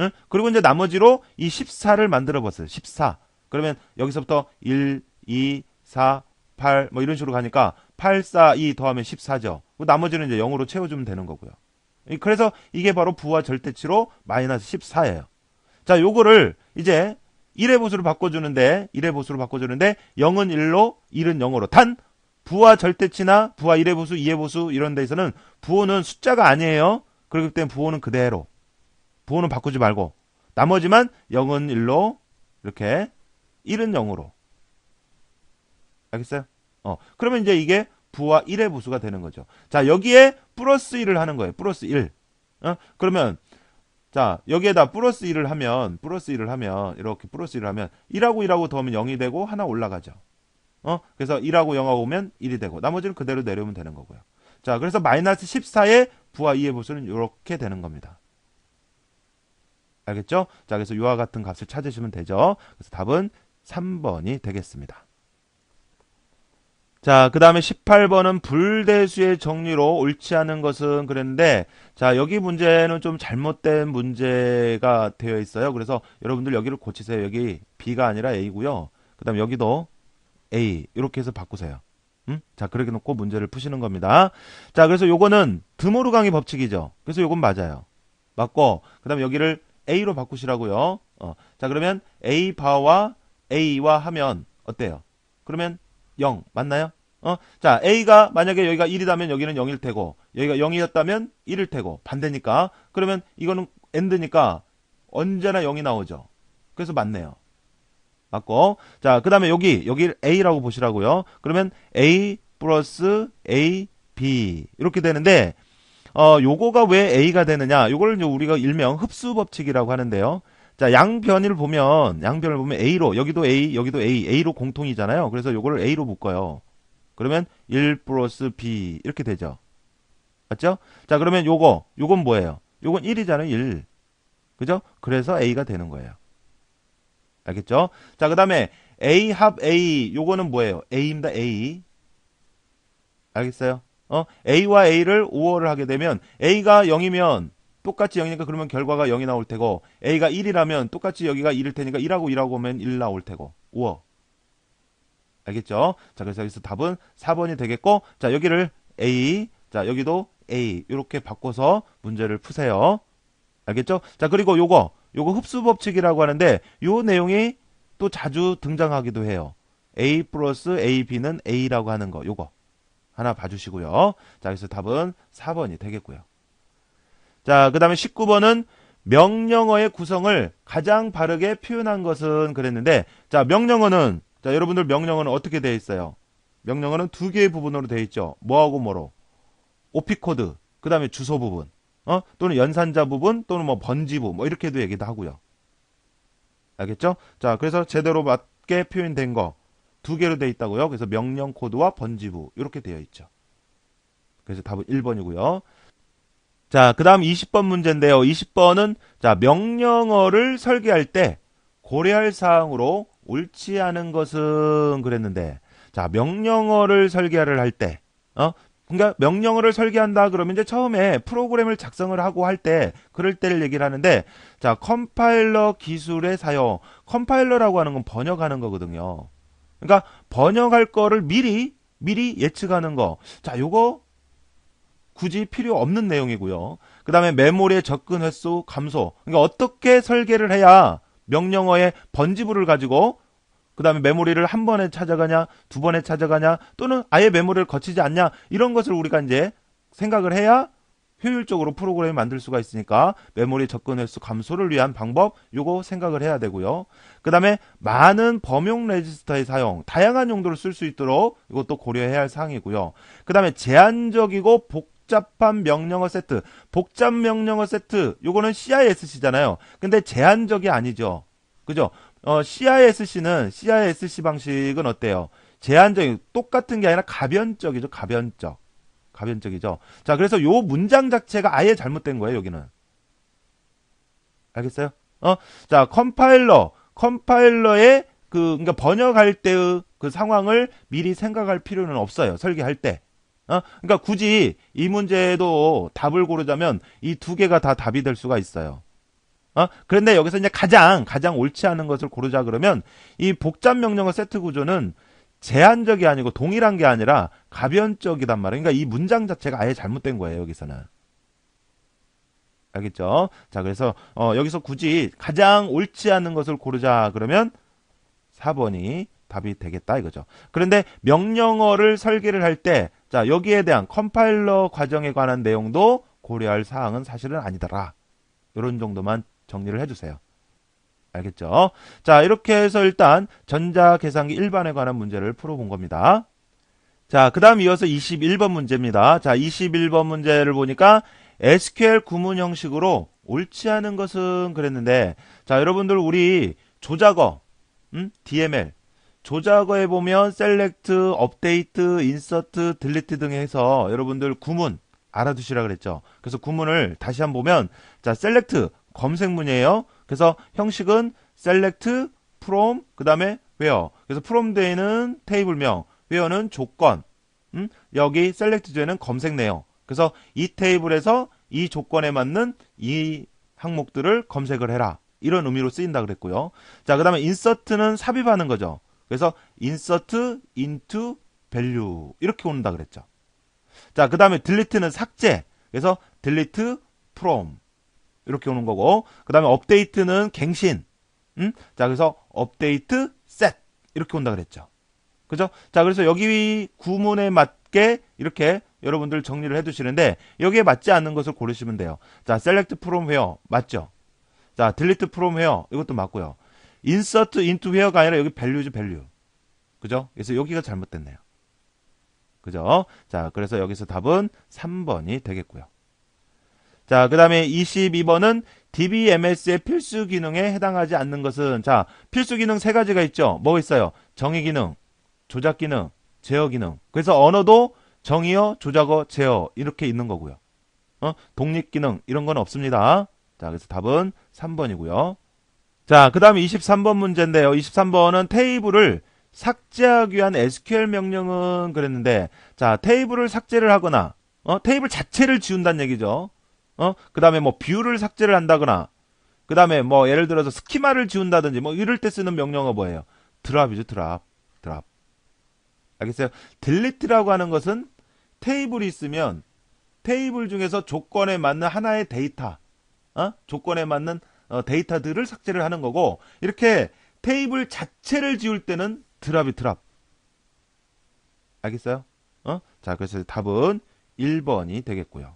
응? 그리고 이제 나머지로 이 14를 만들어 봤어요. 14. 그러면 여기서부터 1, 2, 4, 8 뭐 이런 식으로 가니까 8, 4, 2 더하면 14죠. 나머지는 이제 0으로 채워주면 되는 거고요. 그래서 이게 바로 부와 절대치로 마이너스 14예요. 자, 요거를 이제 1의 보수로 바꿔주는데 0은 1로 1은 0으로 단 부와 절대치나 부와 1의 보수, 2의 보수 이런 데에서는 부호는 숫자가 아니에요. 그렇기 때문에 부호는 그대로. 부호는 바꾸지 말고 나머지만 0은 1로 이렇게 1은 0으로. 알겠어요? 그러면 이제 이게 부와 1의 보수가 되는 거죠. 자, 여기에 플러스 1을 하는 거예요. 플러스 1. 그러면 자, 여기에다 플러스 1을 하면 이렇게 플러스 1을 하면 1하고 더하면 0이 되고 하나 올라가죠. 그래서 1하고 0하고 오면 1이 되고 나머지는 그대로 내려오면 되는 거고요. 자, 그래서 마이너스 14의 부와 2의 보수는 이렇게 되는 겁니다. 알겠죠? 자, 그래서 이와 같은 값을 찾으시면 되죠. 그래서 답은 3번이 되겠습니다. 자, 그 다음에 18번은 불대수의 정리로 옳지 않은 것은 그랬는데, 자, 여기 문제는 좀 잘못된 문제가 되어 있어요. 그래서 여러분들 여기를 고치세요. 여기 B가 아니라 A고요. 그 다음에 여기도 A 이렇게 해서 바꾸세요. 자, 그렇게 놓고 문제를 푸시는 겁니다. 자, 그래서 요거는 드모르강의 법칙이죠. 그래서 요건 맞아요. 맞고 그 다음에 여기를 A로 바꾸시라고요. 자, 그러면 A 바와 A와 하면 어때요? 그러면 0 맞나요? 자, A가 만약에 여기가 1이라면 여기는 0일 테고, 여기가 0이었다면 1일 테고, 반대니까. 그러면 이거는 AND니까 언제나 0이 나오죠. 그래서 맞네요. 맞고. 자, 그 다음에 여기 A라고 보시라고요. 그러면 A 플러스 A, B. 이렇게 되는데, 요거가 왜 A가 되느냐? 요걸 이제 우리가 일명 흡수 법칙이라고 하는데요. 자, 양변을 보면 A로, 여기도 A, 여기도 A, A로 공통이잖아요. 그래서 요거를 A로 묶어요. 그러면 1 플러스 B 이렇게 되죠. 맞죠? 자, 그러면 요건 뭐예요? 요건 1이잖아요, 1. 그죠? 그래서 A가 되는 거예요. 알겠죠? 자, 그 다음에 A 합 A, 요거는 뭐예요? A입니다, A. 알겠어요? A와 A를 5월을 하게 되면 A가 0이면 똑같이 0이니까 그러면 결과가 0이 나올 테고 A가 1이라면 똑같이 여기가 1일 테니까 1하고 오면 1 나올 테고 5월. 알겠죠? 자, 그래서 여기서 답은 4번이 되겠고, 자, 여기를 A, 자, 여기도 A, 이렇게 바꿔서 문제를 푸세요. 알겠죠? 자, 그리고 요거 흡수 법칙이라고 하는데, 요 내용이 또 자주 등장하기도 해요. A 플러스 AB는 A라고 하는 거, 요거. 하나 봐주시고요. 자, 그래서 답은 4번이 되겠고요. 자, 그 다음에 19번은 명령어의 구성을 가장 바르게 표현한 것은 그랬는데, 자, 명령어는 자, 여러분들 명령어는 어떻게 되어 있어요? 명령어는 두 개의 부분으로 되어 있죠. 뭐하고 뭐로? 오피코드, 그 다음에 주소 부분, 또는 연산자 부분, 또는 뭐 번지부, 뭐 이렇게도 얘기도 하고요. 알겠죠? 자, 그래서 제대로 맞게 표현된 거 두 개로 되어 있다고요. 그래서 명령 코드와 번지부 이렇게 되어 있죠. 그래서 답은 1번이고요. 자, 그 다음 20번 문제인데요. 20번은 자, 명령어를 설계할 때 고려할 사항으로 옳지 않은 것은 그랬는데, 자, 명령어를 설계를 할 때, 그러니까 명령어를 설계한다 그러면 이제 처음에 프로그램을 작성을 하고 할 때, 그럴 때를 얘기를 하는데, 자, 컴파일러 기술의 사용, 컴파일러라고 하는 건 번역하는 거거든요. 그러니까 번역할 거를 미리 예측하는 거. 자, 요거 굳이 필요 없는 내용이고요. 그 다음에 메모리의 접근 횟수 감소. 그러니까 어떻게 설계를 해야 명령어의 번지부를 가지고 그 다음에 메모리를 한 번에 찾아가냐, 두 번에 찾아가냐, 또는 아예 메모리를 거치지 않냐, 이런 것을 우리가 이제 생각을 해야 효율적으로 프로그램을 만들 수가 있으니까 메모리 접근 횟수 감소를 위한 방법, 요거 생각을 해야 되고요. 그 다음에 많은 범용 레지스터의 사용, 다양한 용도로 쓸 수 있도록 이것도 고려해야 할 사항이고요. 그 다음에 제한적이고 복잡한 명령어 세트, 복잡 명령어 세트, 요거는 CISC잖아요. 근데 제한적이 아니죠. 그죠? CISC 방식은 어때요? 제한적인, 똑같은 게 아니라 가변적이죠. 가변적이죠. 자, 그래서 요 문장 자체가 아예 잘못된 거예요, 여기는. 알겠어요? 자, 컴파일러의 그러니까 번역할 때의 그 상황을 미리 생각할 필요는 없어요. 설계할 때. 그러니까 굳이 이 문제도 답을 고르자면 이 두 개가 다 답이 될 수가 있어요. 그런데 여기서 이제 가장 옳지 않은 것을 고르자 그러면 이 복잡 명령어 세트 구조는 제한적이 아니고 동일한 게 아니라 가변적이단 말이에요. 그러니까 이 문장 자체가 아예 잘못된 거예요, 여기서는. 알겠죠? 자, 그래서 여기서 굳이 가장 옳지 않은 것을 고르자 그러면 4번이 답이 되겠다 이거죠. 그런데 명령어를 설계를 할 때, 자, 여기에 대한 컴파일러 과정에 관한 내용도 고려할 사항은 사실은 아니더라. 이런 정도만 정리를 해주세요. 알겠죠? 자, 이렇게 해서 일단 전자계산기 일반에 관한 문제를 풀어본 겁니다. 자, 그 다음 이어서 21번 문제입니다. 자, 21번 문제를 보니까 SQL 구문 형식으로 옳지 않은 것은 그랬는데, 자, 여러분들 우리 조작어, DML, 조작어에 보면 select, update, insert, delete 등 해서 여러분들 구문 알아두시라 그랬죠. 그래서 구문을 다시 한번 보면, 자, select 검색문이에요. 그래서 형식은 select from 그 다음에 where. 그래서 from 뒤에는 테이블명, where는 조건. 여기 select 뒤에는 검색 내용. 그래서 이 테이블에서 이 조건에 맞는 이 항목들을 검색을 해라. 이런 의미로 쓰인다 그랬고요. 자, 그 다음에 insert는 삽입하는 거죠. 그래서 insert into value 이렇게 온다 그랬죠. 자, 그 다음에 delete는 삭제. 그래서 delete from 이렇게 오는 거고, 그 다음에 업데이트는 갱신. 자, 그래서 업데이트 셋 이렇게 온다 그랬죠. 그죠? 자, 그래서 여기 구문에 맞게 이렇게 여러분들 정리를 해두시는데 여기에 맞지 않는 것을 고르시면 돼요. 자, select from where 맞죠? 자, delete from where 이것도 맞고요. insert into where가 아니라 여기 value죠, value. 그죠? 그래서 여기가 잘못됐네요. 그죠? 자, 그래서 여기서 답은 3번이 되겠고요. 자, 그 다음에 22번은 DBMS의 필수 기능에 해당하지 않는 것은, 자, 필수 기능 세 가지가 있죠. 뭐 있어요? 정의 기능, 조작 기능, 제어 기능. 그래서 언어도 정의어, 조작어, 제어 이렇게 있는 거고요. 독립 기능 이런 건 없습니다. 자, 그래서 답은 3번이고요. 자, 그 다음에 23번 문제인데요. 23번은 테이블을 삭제하기 위한 SQL 명령은 그랬는데, 자, 테이블을 삭제를 하거나, 테이블 자체를 지운다는 얘기죠. 그 다음에 뭐 뷰를 삭제를 한다거나, 그 다음에 뭐 예를 들어서 스키마를 지운다든지 뭐 이럴 때 쓰는 명령어 뭐예요? 드랍이죠, 드랍. 알겠어요? 딜리트라고 하는 것은 테이블이 있으면 테이블 중에서 조건에 맞는 하나의 데이터, 조건에 맞는 데이터들을 삭제를 하는 거고, 이렇게 테이블 자체를 지울 때는 드랍이 드랍. 알겠어요? 자, 그래서 답은 1번이 되겠고요.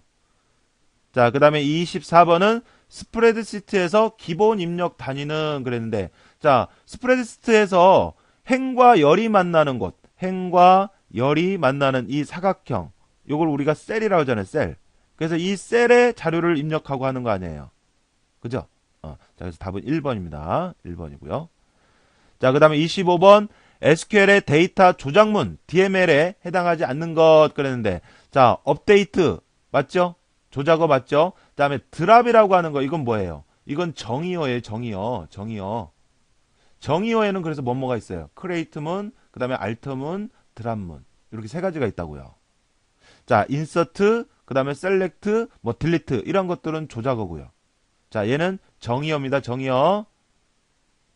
자, 그 다음에 24번은 스프레드시트에서 기본 입력 단위는 그랬는데, 자, 스프레드시트에서 행과 열이 만나는 곳, 행과 열이 만나는 이 사각형, 요걸 우리가 셀이라고 하잖아요, 셀. 그래서 이 셀에 자료를 입력하고 하는 거 아니에요. 그죠? 자, 그래서 답은 1번입니다. 1번이고요. 자, 그 다음에 25번 SQL의 데이터 조작문 DML에 해당하지 않는 것 그랬는데, 자, 업데이트 맞죠? 조작어 맞죠? 그 다음에 드랍이라고 하는 거 이건 뭐예요? 이건 정의어예요. 정의어에는 그래서 뭐가 있어요? 크레이트문, 그 다음에 알트문, 드랍문 이렇게 세 가지가 있다고요. 자, 인서트, 그 다음에 셀렉트, 뭐 딜리트 이런 것들은 조작어고요. 자, 얘는 정의어입니다. 정의어.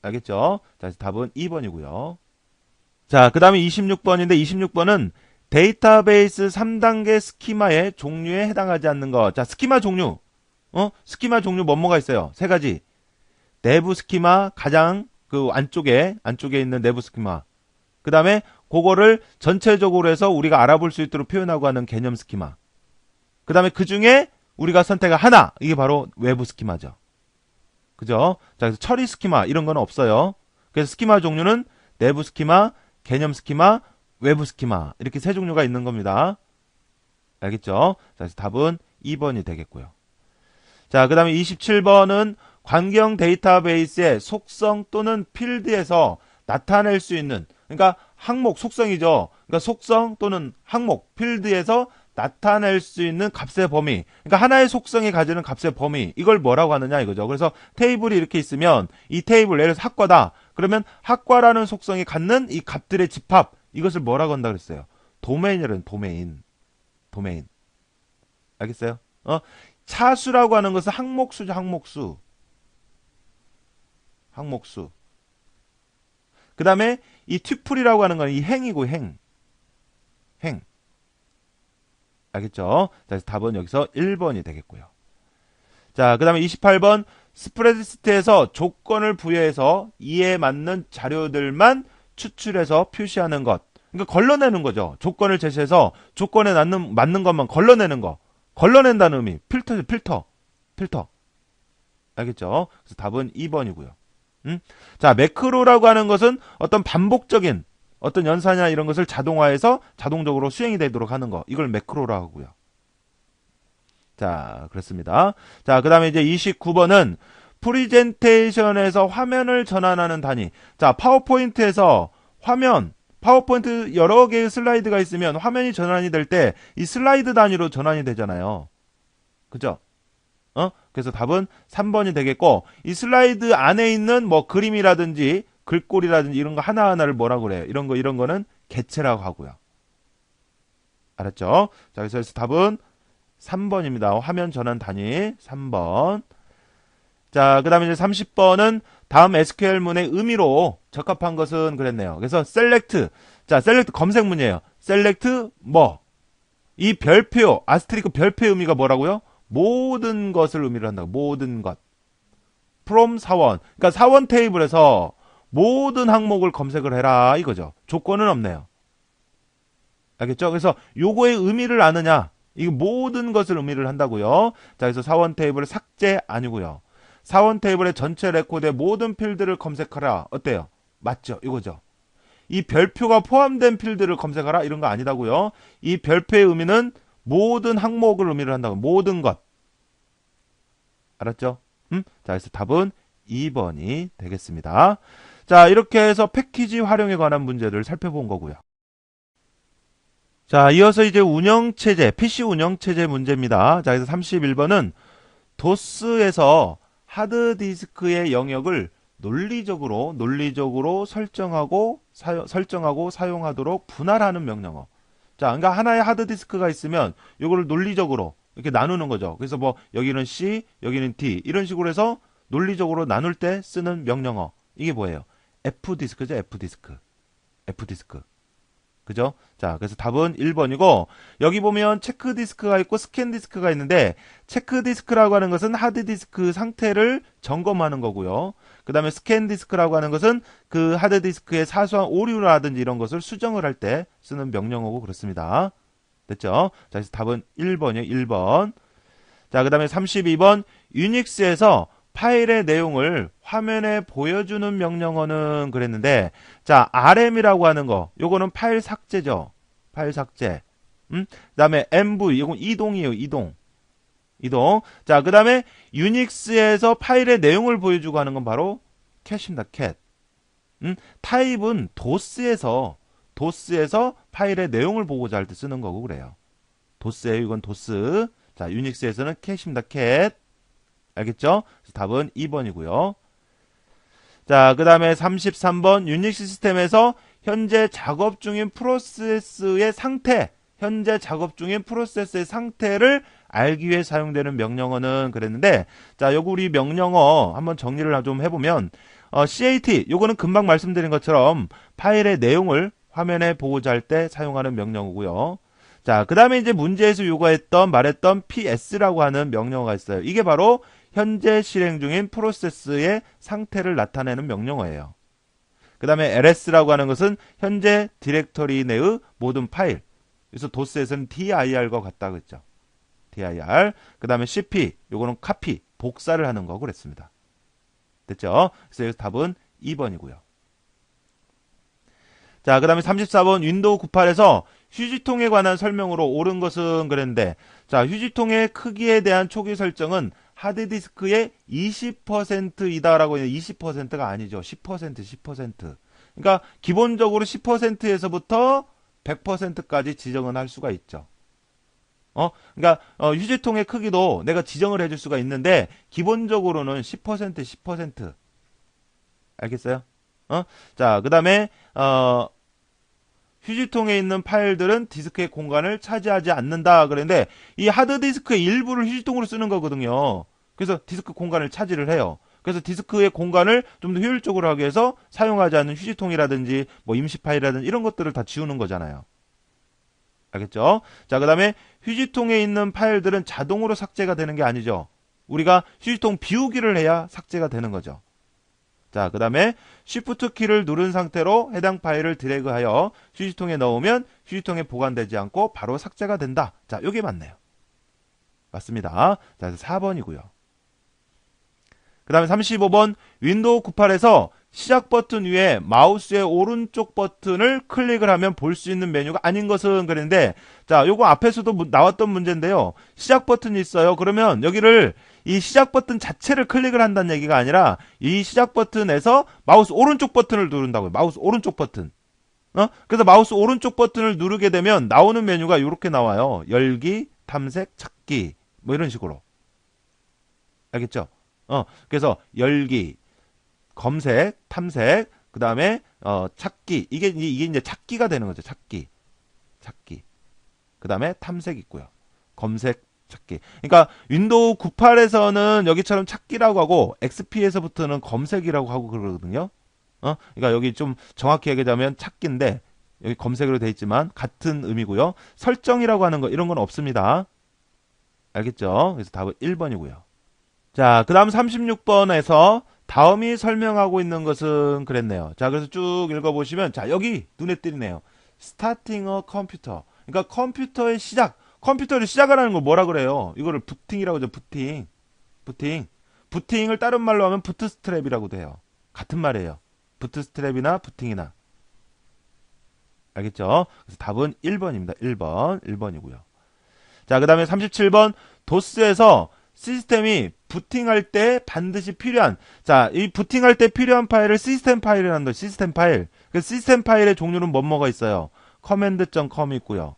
알겠죠? 자, 답은 2번이고요. 자, 그 다음에 26번인데 26번은 데이터베이스 3단계 스키마의 종류에 해당하지 않는 것. 자, 스키마 종류. 스키마 종류 뭐가 있어요? 세 가지. 내부 스키마, 가장 그 안쪽에 있는 내부 스키마. 그 다음에 그거를 전체적으로 해서 우리가 알아볼 수 있도록 표현하고 하는 개념 스키마. 그 다음에 그 중에 우리가 선택한 하나. 이게 바로 외부 스키마죠. 그죠? 자, 그래서 처리 스키마 이런 건 없어요. 그래서 스키마 종류는 내부 스키마, 개념 스키마, 외부 스키마 이렇게 세 종류가 있는 겁니다. 알겠죠? 자, 그래서 답은 2번이 되겠고요. 자, 그 다음에 27번은 환경 데이터베이스의 속성 또는 필드에서 나타낼 수 있는, 그러니까 항목 속성이죠. 그러니까 속성 또는 항목 필드에서 나타낼 수 있는 값의 범위. 그러니까 하나의 속성이 가지는 값의 범위. 이걸 뭐라고 하느냐 이거죠. 그래서 테이블이 이렇게 있으면 이 테이블 예를 들어서 학과다. 그러면 학과라는 속성이 갖는 이 값들의 집합. 이것을 뭐라고 한다 그랬어요? 도메인이라는 도메인. 알겠어요? 차수라고 하는 것은 항목수죠, 항목수. 그 다음에 이 튜플이라고 하는 건 이 행이고 행. 알겠죠? 자, 그래서 답은 여기서 1번이 되겠고요. 자, 그 다음에 28번 스프레드시트에서 조건을 부여해서 이에 맞는 자료들만 추출해서 표시하는 것. 그러니까 걸러내는 거죠. 조건을 제시해서 조건에 맞는 것만 걸러내는 거. 걸러낸다는 의미. 필터. 알겠죠? 그래서 답은 2번이고요. 자, 매크로라고 하는 것은 어떤 반복적인 어떤 연산이나 이런 것을 자동화해서 자동적으로 수행이 되도록 하는 거. 이걸 매크로라고 하고요. 자, 그렇습니다. 자, 그 다음에 이제 29번은 프리젠테이션에서 화면을 전환하는 단위. 자, 파워포인트에서 파워포인트 여러 개의 슬라이드가 있으면 화면이 전환이 될 때 이 슬라이드 단위로 전환이 되잖아요. 그죠? 그래서 답은 3번이 되겠고, 이 슬라이드 안에 있는 뭐 그림이라든지 글꼴이라든지 이런 거 하나하나를 뭐라고 그래요? 이런 거는 개체라고 하고요. 알았죠? 자, 그래서 답은 3번입니다. 화면 전환 단위 3번. 자, 그 다음에 이제 30번은 다음 SQL문의 의미로 적합한 것은 그랬네요. 그래서 select. 자, select 검색문이에요. select 뭐? 이 별표, 아스트리크 별표의 의미가 뭐라고요? 모든 것을 의미를 한다고. 모든 것. from 사원. 그러니까 사원 테이블에서 모든 항목을 검색을 해라 이거죠. 조건은 없네요. 알겠죠? 그래서 요거의 의미를 아느냐? 이거 모든 것을 의미를 한다고요. 자, 그래서 사원 테이블 삭제 아니고요. 사원 테이블의 전체 레코드의 모든 필드를 검색하라. 어때요? 맞죠? 이거죠. 이 별표가 포함된 필드를 검색하라 이런 거 아니다고요. 이 별표의 의미는 모든 항목을 의미를 한다고. 모든 것. 알았죠? 자, 그래서 답은 2번이 되겠습니다. 자, 이렇게 해서 패키지 활용에 관한 문제를 살펴본 거고요. 자, 이어서 이제 운영체제, PC 운영체제 문제입니다. 자, 그래서 31번은 도스에서 하드디스크의 영역을 논리적으로 설정하고 사용하도록 분할하는 명령어. 자, 그러니까 하나의 하드디스크가 있으면 이거를 논리적으로 이렇게 나누는 거죠. 그래서 뭐 여기는 C, 여기는 D 이런 식으로 해서 논리적으로 나눌 때 쓰는 명령어. 이게 뭐예요? F디스크죠, F디스크. F디스크. 그죠? 자, 그래서 답은 1번이고, 여기 보면 체크 디스크가 있고 스캔 디스크가 있는데, 체크 디스크라고 하는 것은 하드 디스크 상태를 점검하는 거고요. 그 다음에 스캔 디스크라고 하는 것은 그 하드 디스크의 사소한 오류라든지 이런 것을 수정을 할 때 쓰는 명령어고 그렇습니다. 됐죠? 자, 그래서 답은 1번이에요, 1번. 자, 그 다음에 32번, 유닉스에서 파일의 내용을 화면에 보여주는 명령어는 그랬는데, 자, RM이라고 하는 거, 요거는 파일 삭제죠. 파일 삭제. 그 다음에 MV, 요건 이동이에요, 이동. 자, 그 다음에 유닉스에서 파일의 내용을 보여주고 하는 건 바로 캣입니다, 캣. 타입은 도스에서 파일의 내용을 보고자 할 때 쓰는 거고 그래요. 도스예요, 이건 도스. 자, 유닉스에서는 캣입니다, 캣. 알겠죠? 답은 2번이고요. 자, 그 다음에 33번 유닉스 시스템에서 현재 작업 중인 프로세스의 상태를 알기 위해 사용되는 명령어는 그랬는데, 자, 요거 우리 명령어 한번 정리를 좀 해보면, CAT, 요거는 금방 말씀드린 것처럼 파일의 내용을 화면에 보고자 할 때 사용하는 명령어고요. 자, 그 다음에 이제 문제에서 말했던 PS라고 하는 명령어가 있어요. 이게 바로 현재 실행 중인 프로세스의 상태를 나타내는 명령어예요. 그 다음에 LS라고 하는 것은 현재 디렉터리 내의 모든 파일. 그래서 도스에서는 dir과 같다 그랬죠. dir. 그 다음에 cp, 요거는 copy, 복사를 하는 거고 그랬습니다. 됐죠? 그래서 여기서 답은 2번이고요. 자, 그 다음에 34번 윈도우 98에서 휴지통에 관한 설명으로 옳은 것은 그랬는데, 자, 휴지통의 크기에 대한 초기 설정은 하드디스크의 20%이다라고 했는데 20%가 아니죠. 10%. 그러니까 기본적으로 10%에서부터 100%까지 지정은 할 수가 있죠. 그러니까 휴지통의 크기도 내가 지정을 해줄 수가 있는데 기본적으로는 10%. 알겠어요? 자, 그 다음에 휴지통에 있는 파일들은 디스크의 공간을 차지하지 않는다 그랬는데 이 하드디스크의 일부를 휴지통으로 쓰는 거거든요. 그래서 디스크 공간을 차지를 해요. 그래서 디스크의 공간을 좀 더 효율적으로 하기 위해서 사용하지 않는 휴지통이라든지 뭐 임시 파일이라든지 이런 것들을 다 지우는 거잖아요. 알겠죠? 자, 그 다음에 휴지통에 있는 파일들은 자동으로 삭제가 되는 게 아니죠. 우리가 휴지통 비우기를 해야 삭제가 되는 거죠. 자, 그 다음에 Shift 키를 누른 상태로 해당 파일을 드래그하여 휴지통에 넣으면 휴지통에 보관되지 않고 바로 삭제가 된다. 자, 요게 맞네요. 맞습니다. 자, 4번이고요. 그 다음에 35번 윈도우 98에서 시작 버튼 위에 마우스의 오른쪽 버튼을 클릭을 하면 볼 수 있는 메뉴가 아닌 것은 그랬는데, 자, 요거 앞에서도 나왔던 문제인데요. 시작 버튼이 있어요. 그러면 여기를 이 시작 버튼 자체를 클릭을 한다는 얘기가 아니라 이 시작 버튼에서 마우스 오른쪽 버튼을 누른다고요. 마우스 오른쪽 버튼. 그래서 마우스 오른쪽 버튼을 누르게 되면 나오는 메뉴가 이렇게 나와요. 열기, 탐색, 찾기. 뭐 이런 식으로. 알겠죠? 그래서 열기, 검색, 탐색, 그 다음에 찾기. 이게 이제 찾기가 되는 거죠. 찾기. 그 다음에 탐색 있고요. 검색, 찾기. 그러니까 윈도우 98에서는 여기처럼 찾기라고 하고 XP에서부터는 검색이라고 하고 그러거든요. 그러니까 여기 좀 정확히 얘기하자면 찾기인데 여기 검색으로 돼 있지만 같은 의미고요. 설정이라고 하는 거 이런 건 없습니다. 알겠죠? 그래서 답은 1번이고요. 자, 그 다음 36번에서 다음이 설명하고 있는 것은 그랬네요. 자, 그래서 쭉 읽어보시면, 자, 여기 눈에 띄네요. Starting a computer. 그러니까 컴퓨터의 시작. 컴퓨터를 시작하라는 걸 뭐라 그래요? 이거를 부팅이라고 하죠. 부팅. 부팅. 부팅을 다른 말로 하면 부트스트랩이라고도 해요. 같은 말이에요. 부트스트랩이나 부팅이나. 알겠죠? 그래서 답은 1번입니다. 1번. 1번이고요. 자, 그 다음에 37번. 도스에서 시스템이 부팅할 때 반드시 필요한, 자, 이 부팅할 때 필요한 파일을 시스템 파일이라는 거, 시스템 파일. 그 시스템 파일의 종류는 뭐뭐가 있어요? command.com이 있고요.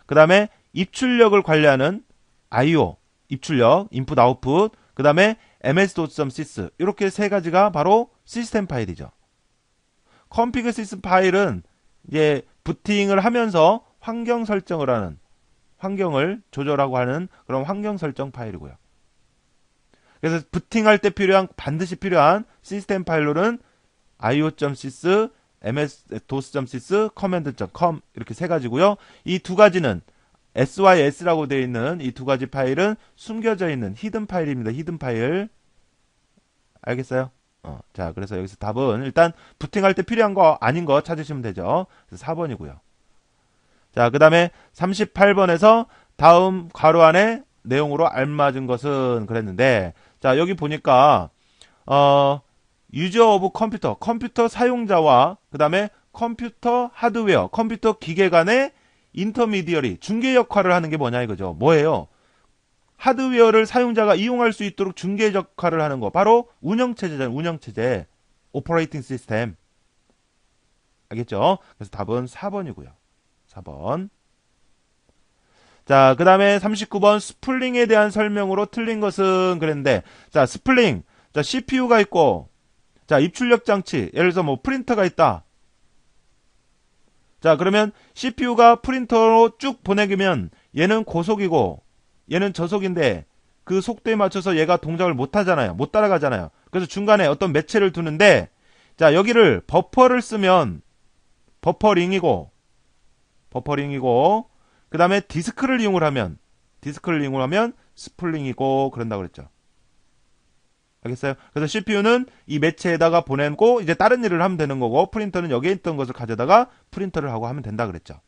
그 다음에 입출력을 관리하는 IO, 입출력, input, output, 그 다음에 ms.sys, 이렇게 세 가지가 바로 시스템 파일이죠. config sys 파일은 이제 부팅을 하면서 환경 설정을 하는, 환경을 조절하고 하는 그런 환경 설정 파일이고요. 그래서 부팅할 때 필요한, 반드시 필요한 시스템 파일로는 io.sys, ms.dos.sys, command.com 이렇게 세 가지고요. 이 두 가지는 sys라고 되어 있는 이 두 가지 파일은 숨겨져 있는 히든 파일입니다. 히든 파일. 알겠어요? 자, 그래서 여기서 답은 일단 부팅할 때 필요한 거 아닌 거 찾으시면 되죠. 그래서 4번이고요. 자, 그 다음에 38번에서 다음 괄호 안에 내용으로 알맞은 것은 그랬는데, 자, 여기 보니까 유저 오브 컴퓨터, 컴퓨터 사용자와 그 다음에 컴퓨터 하드웨어, 컴퓨터 기계 간의 인터미디어리, 중개 역할을 하는 게 뭐냐 이거죠. 뭐예요? 하드웨어를 사용자가 이용할 수 있도록 중개 역할을 하는 거. 바로 운영체제잖아요. 운영체제. 오퍼레이팅 시스템. 알겠죠? 그래서 답은 4번이고요. 4번. 자, 그 다음에 39번 스플링에 대한 설명으로 틀린 것은 그랬는데, 자, 스플링. 자, CPU가 있고, 자, 입출력 장치. 예를 들어서 뭐 프린터가 있다. 자, 그러면 CPU가 프린터로 쭉 보내기면 얘는 고속이고 얘는 저속인데 그 속도에 맞춰서 얘가 동작을 못 하잖아요. 못 따라가잖아요. 그래서 중간에 어떤 매체를 두는데, 자, 여기를 버퍼를 쓰면 버퍼링이고 그 다음에 디스크를 이용을 하면 스플링이고 그런다고 그랬죠. 알겠어요? 그래서 CPU는 이 매체에다가 보내고 이제 다른 일을 하면 되는 거고, 프린터는 여기에 있던 것을 가져다가 프린터를 하고 하면 된다 그랬죠.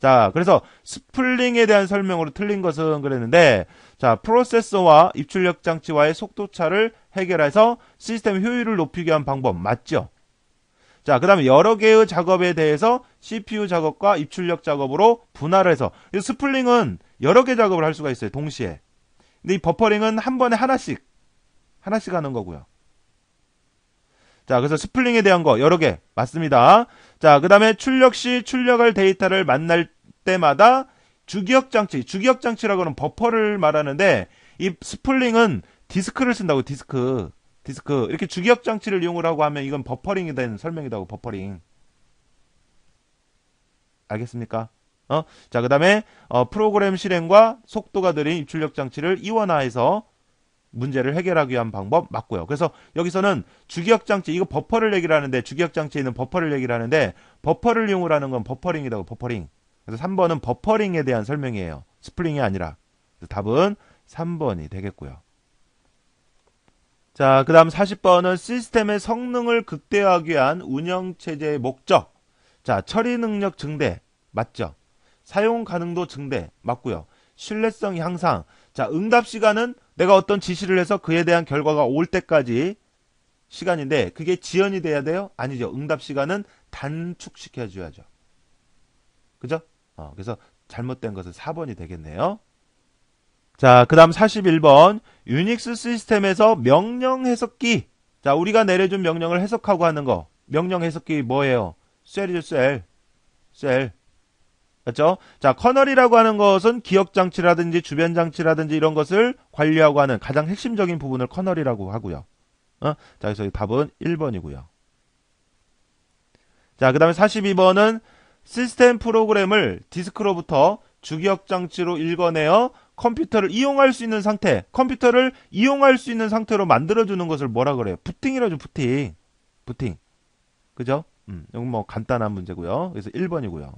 자, 그래서 스플링에 대한 설명으로 틀린 것은 그랬는데, 자, 프로세서와 입출력 장치와의 속도 차를 해결해서 시스템 효율을 높이기 위한 방법 맞죠? 자, 그 다음에 여러 개의 작업에 대해서 CPU 작업과 입출력 작업으로 분할을 해서, 스플링은 여러 개 작업을 할 수가 있어요, 동시에. 근데 이 버퍼링은 한 번에 하나씩 하는 거고요. 자, 그래서 스플링에 대한 거 여러 개 맞습니다. 자, 그 다음에 출력 시 출력할 데이터를 만날 때마다 주기억 장치라고 하는 버퍼를 말하는데, 이 스플링은 디스크를 쓴다고. 디스크 이렇게 주기억 장치를 이용을 하고 하면 이건 버퍼링에 대한 설명이라고. 버퍼링. 알겠습니까? 자, 그 다음에 프로그램 실행과 속도가 느린 입출력 장치를 이원화해서 문제를 해결하기 위한 방법 맞고요. 그래서 여기서는 주기억장치, 이거 버퍼를 얘기를 하는데, 주기억장치에 있는 버퍼를 얘기를 하는데, 버퍼를 이용을 하는 건 버퍼링이라고. 버퍼링. 그래서 3번은 버퍼링에 대한 설명이에요. 스플링이 아니라. 그래서 답은 3번이 되겠고요. 자, 그 다음 40번은 시스템의 성능을 극대화하기 위한 운영체제의 목적. 자, 처리 능력 증대 맞죠? 사용 가능도 증대 맞고요. 신뢰성 향상. 자, 응답 시간은 내가 어떤 지시를 해서 그에 대한 결과가 올 때까지 시간인데, 그게 지연이 돼야 돼요? 아니죠. 응답 시간은 단축시켜 줘야죠. 그죠? 그래서 잘못된 것은 4번이 되겠네요. 자, 그 다음 41번. 유닉스 시스템에서 명령 해석기. 자, 우리가 내려준 명령을 해석하고 하는 거. 명령 해석기 뭐예요? 쉘이죠, 쉘. 맞죠? 자, 커널이라고 하는 것은 기억 장치라든지 주변 장치라든지 이런 것을 관리하고 하는 가장 핵심적인 부분을 커널이라고 하고요. 자, 그래서 답은 1번이고요. 자, 그 다음에 42번은 시스템 프로그램을 디스크로부터 주기억 장치로 읽어내어 컴퓨터를 이용할 수 있는 상태로 만들어주는 것을 뭐라 그래요? 부팅이라죠, 부팅. 그죠? 이건 뭐 간단한 문제고요. 그래서 1번이고요.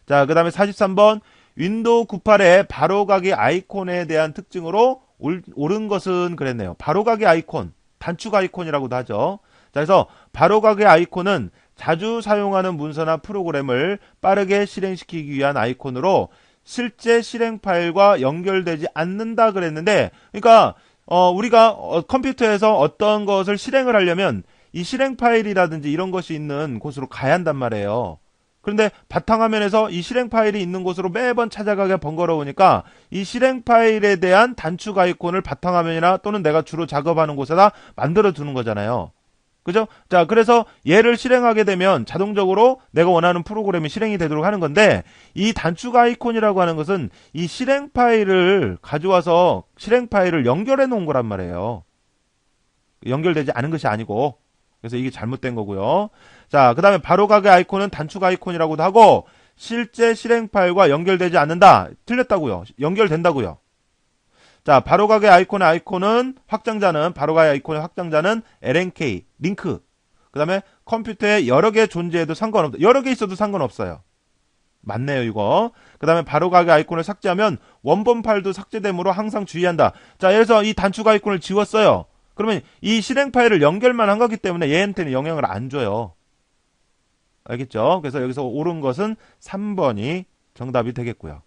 자, 그 다음에 43번 윈도우 98의 바로가기 아이콘에 대한 특징으로 옳은 것은 그랬네요. 바로가기 아이콘, 단축 아이콘이라고도 하죠. 자, 그래서 바로가기 아이콘은 자주 사용하는 문서나 프로그램을 빠르게 실행시키기 위한 아이콘으로 실제 실행 파일과 연결되지 않는다 그랬는데, 그러니까 우리가 컴퓨터에서 어떤 것을 실행을 하려면 이 실행 파일이라든지 이런 것이 있는 곳으로 가야 한단 말이에요. 그런데 바탕화면에서 이 실행 파일이 있는 곳으로 매번 찾아가기가 번거로우니까 이 실행 파일에 대한 단축 아이콘을 바탕화면이나 또는 내가 주로 작업하는 곳에다 만들어 두는 거잖아요. 그죠? 자, 그래서 얘를 실행하게 되면 자동적으로 내가 원하는 프로그램이 실행이 되도록 하는 건데, 이 단축 아이콘이라고 하는 것은 이 실행 파일을 가져와서 실행 파일을 연결해 놓은 거란 말이에요. 연결되지 않은 것이 아니고. 그래서 이게 잘못된 거고요. 자, 그 다음에 바로가기 아이콘은 단축 아이콘이라고도 하고, 실제 실행 파일과 연결되지 않는다. 틀렸다고요. 연결된다고요. 자, 바로가기 아이콘은 바로가기 아이콘의 확장자는 LNK, 링크. 그 다음에 컴퓨터에 여러 개 존재해도 상관없다. 여러 개 있어도 상관없어요. 맞네요, 이거. 그 다음에 바로가기 아이콘을 삭제하면 원본 파일도 삭제되므로 항상 주의한다. 자, 그래서 이 단축 아이콘을 지웠어요. 그러면 이 실행 파일을 연결만 한 거기 때문에 얘한테는 영향을 안 줘요. 알겠죠? 그래서 여기서 옳은 것은 3번이 정답이 되겠고요.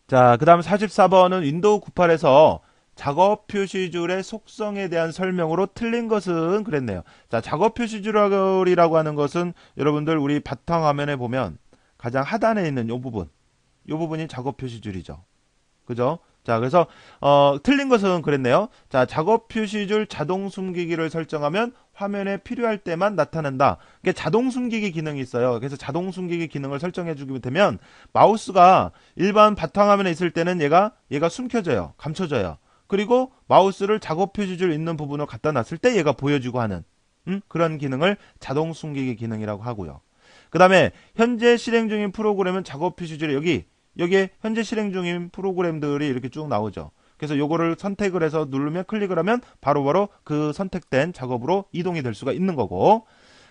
자, 그 다음 44번은 윈도우 98에서 작업 표시줄의 속성에 대한 설명으로 틀린 것은 그랬네요. 자, 작업 표시줄이라고 하는 것은 여러분들 우리 바탕화면에 보면 가장 하단에 있는 이 부분이 작업 표시줄이죠. 그죠? 자, 그래서 틀린 것은 그랬네요. 자, 작업 표시줄 자동 숨기기를 설정하면 화면에 필요할 때만 나타난다. 이게 자동 숨기기 기능이 있어요. 그래서 자동 숨기기 기능을 설정해 주게 되면 마우스가 일반 바탕화면에 있을 때는 얘가 숨겨져요. 감춰져요. 그리고 마우스를 작업 표시줄 있는 부분을 갖다 놨을 때 얘가 보여주고 하는 그런 기능을 자동 숨기기 기능이라고 하고요. 그 다음에 현재 실행 중인 프로그램은 작업 표시줄에 여기에 현재 실행 중인 프로그램들이 이렇게 쭉 나오죠. 그래서 요거를 선택을 해서 누르면 클릭을 하면 바로바로 그 선택된 작업으로 이동이 될 수가 있는 거고,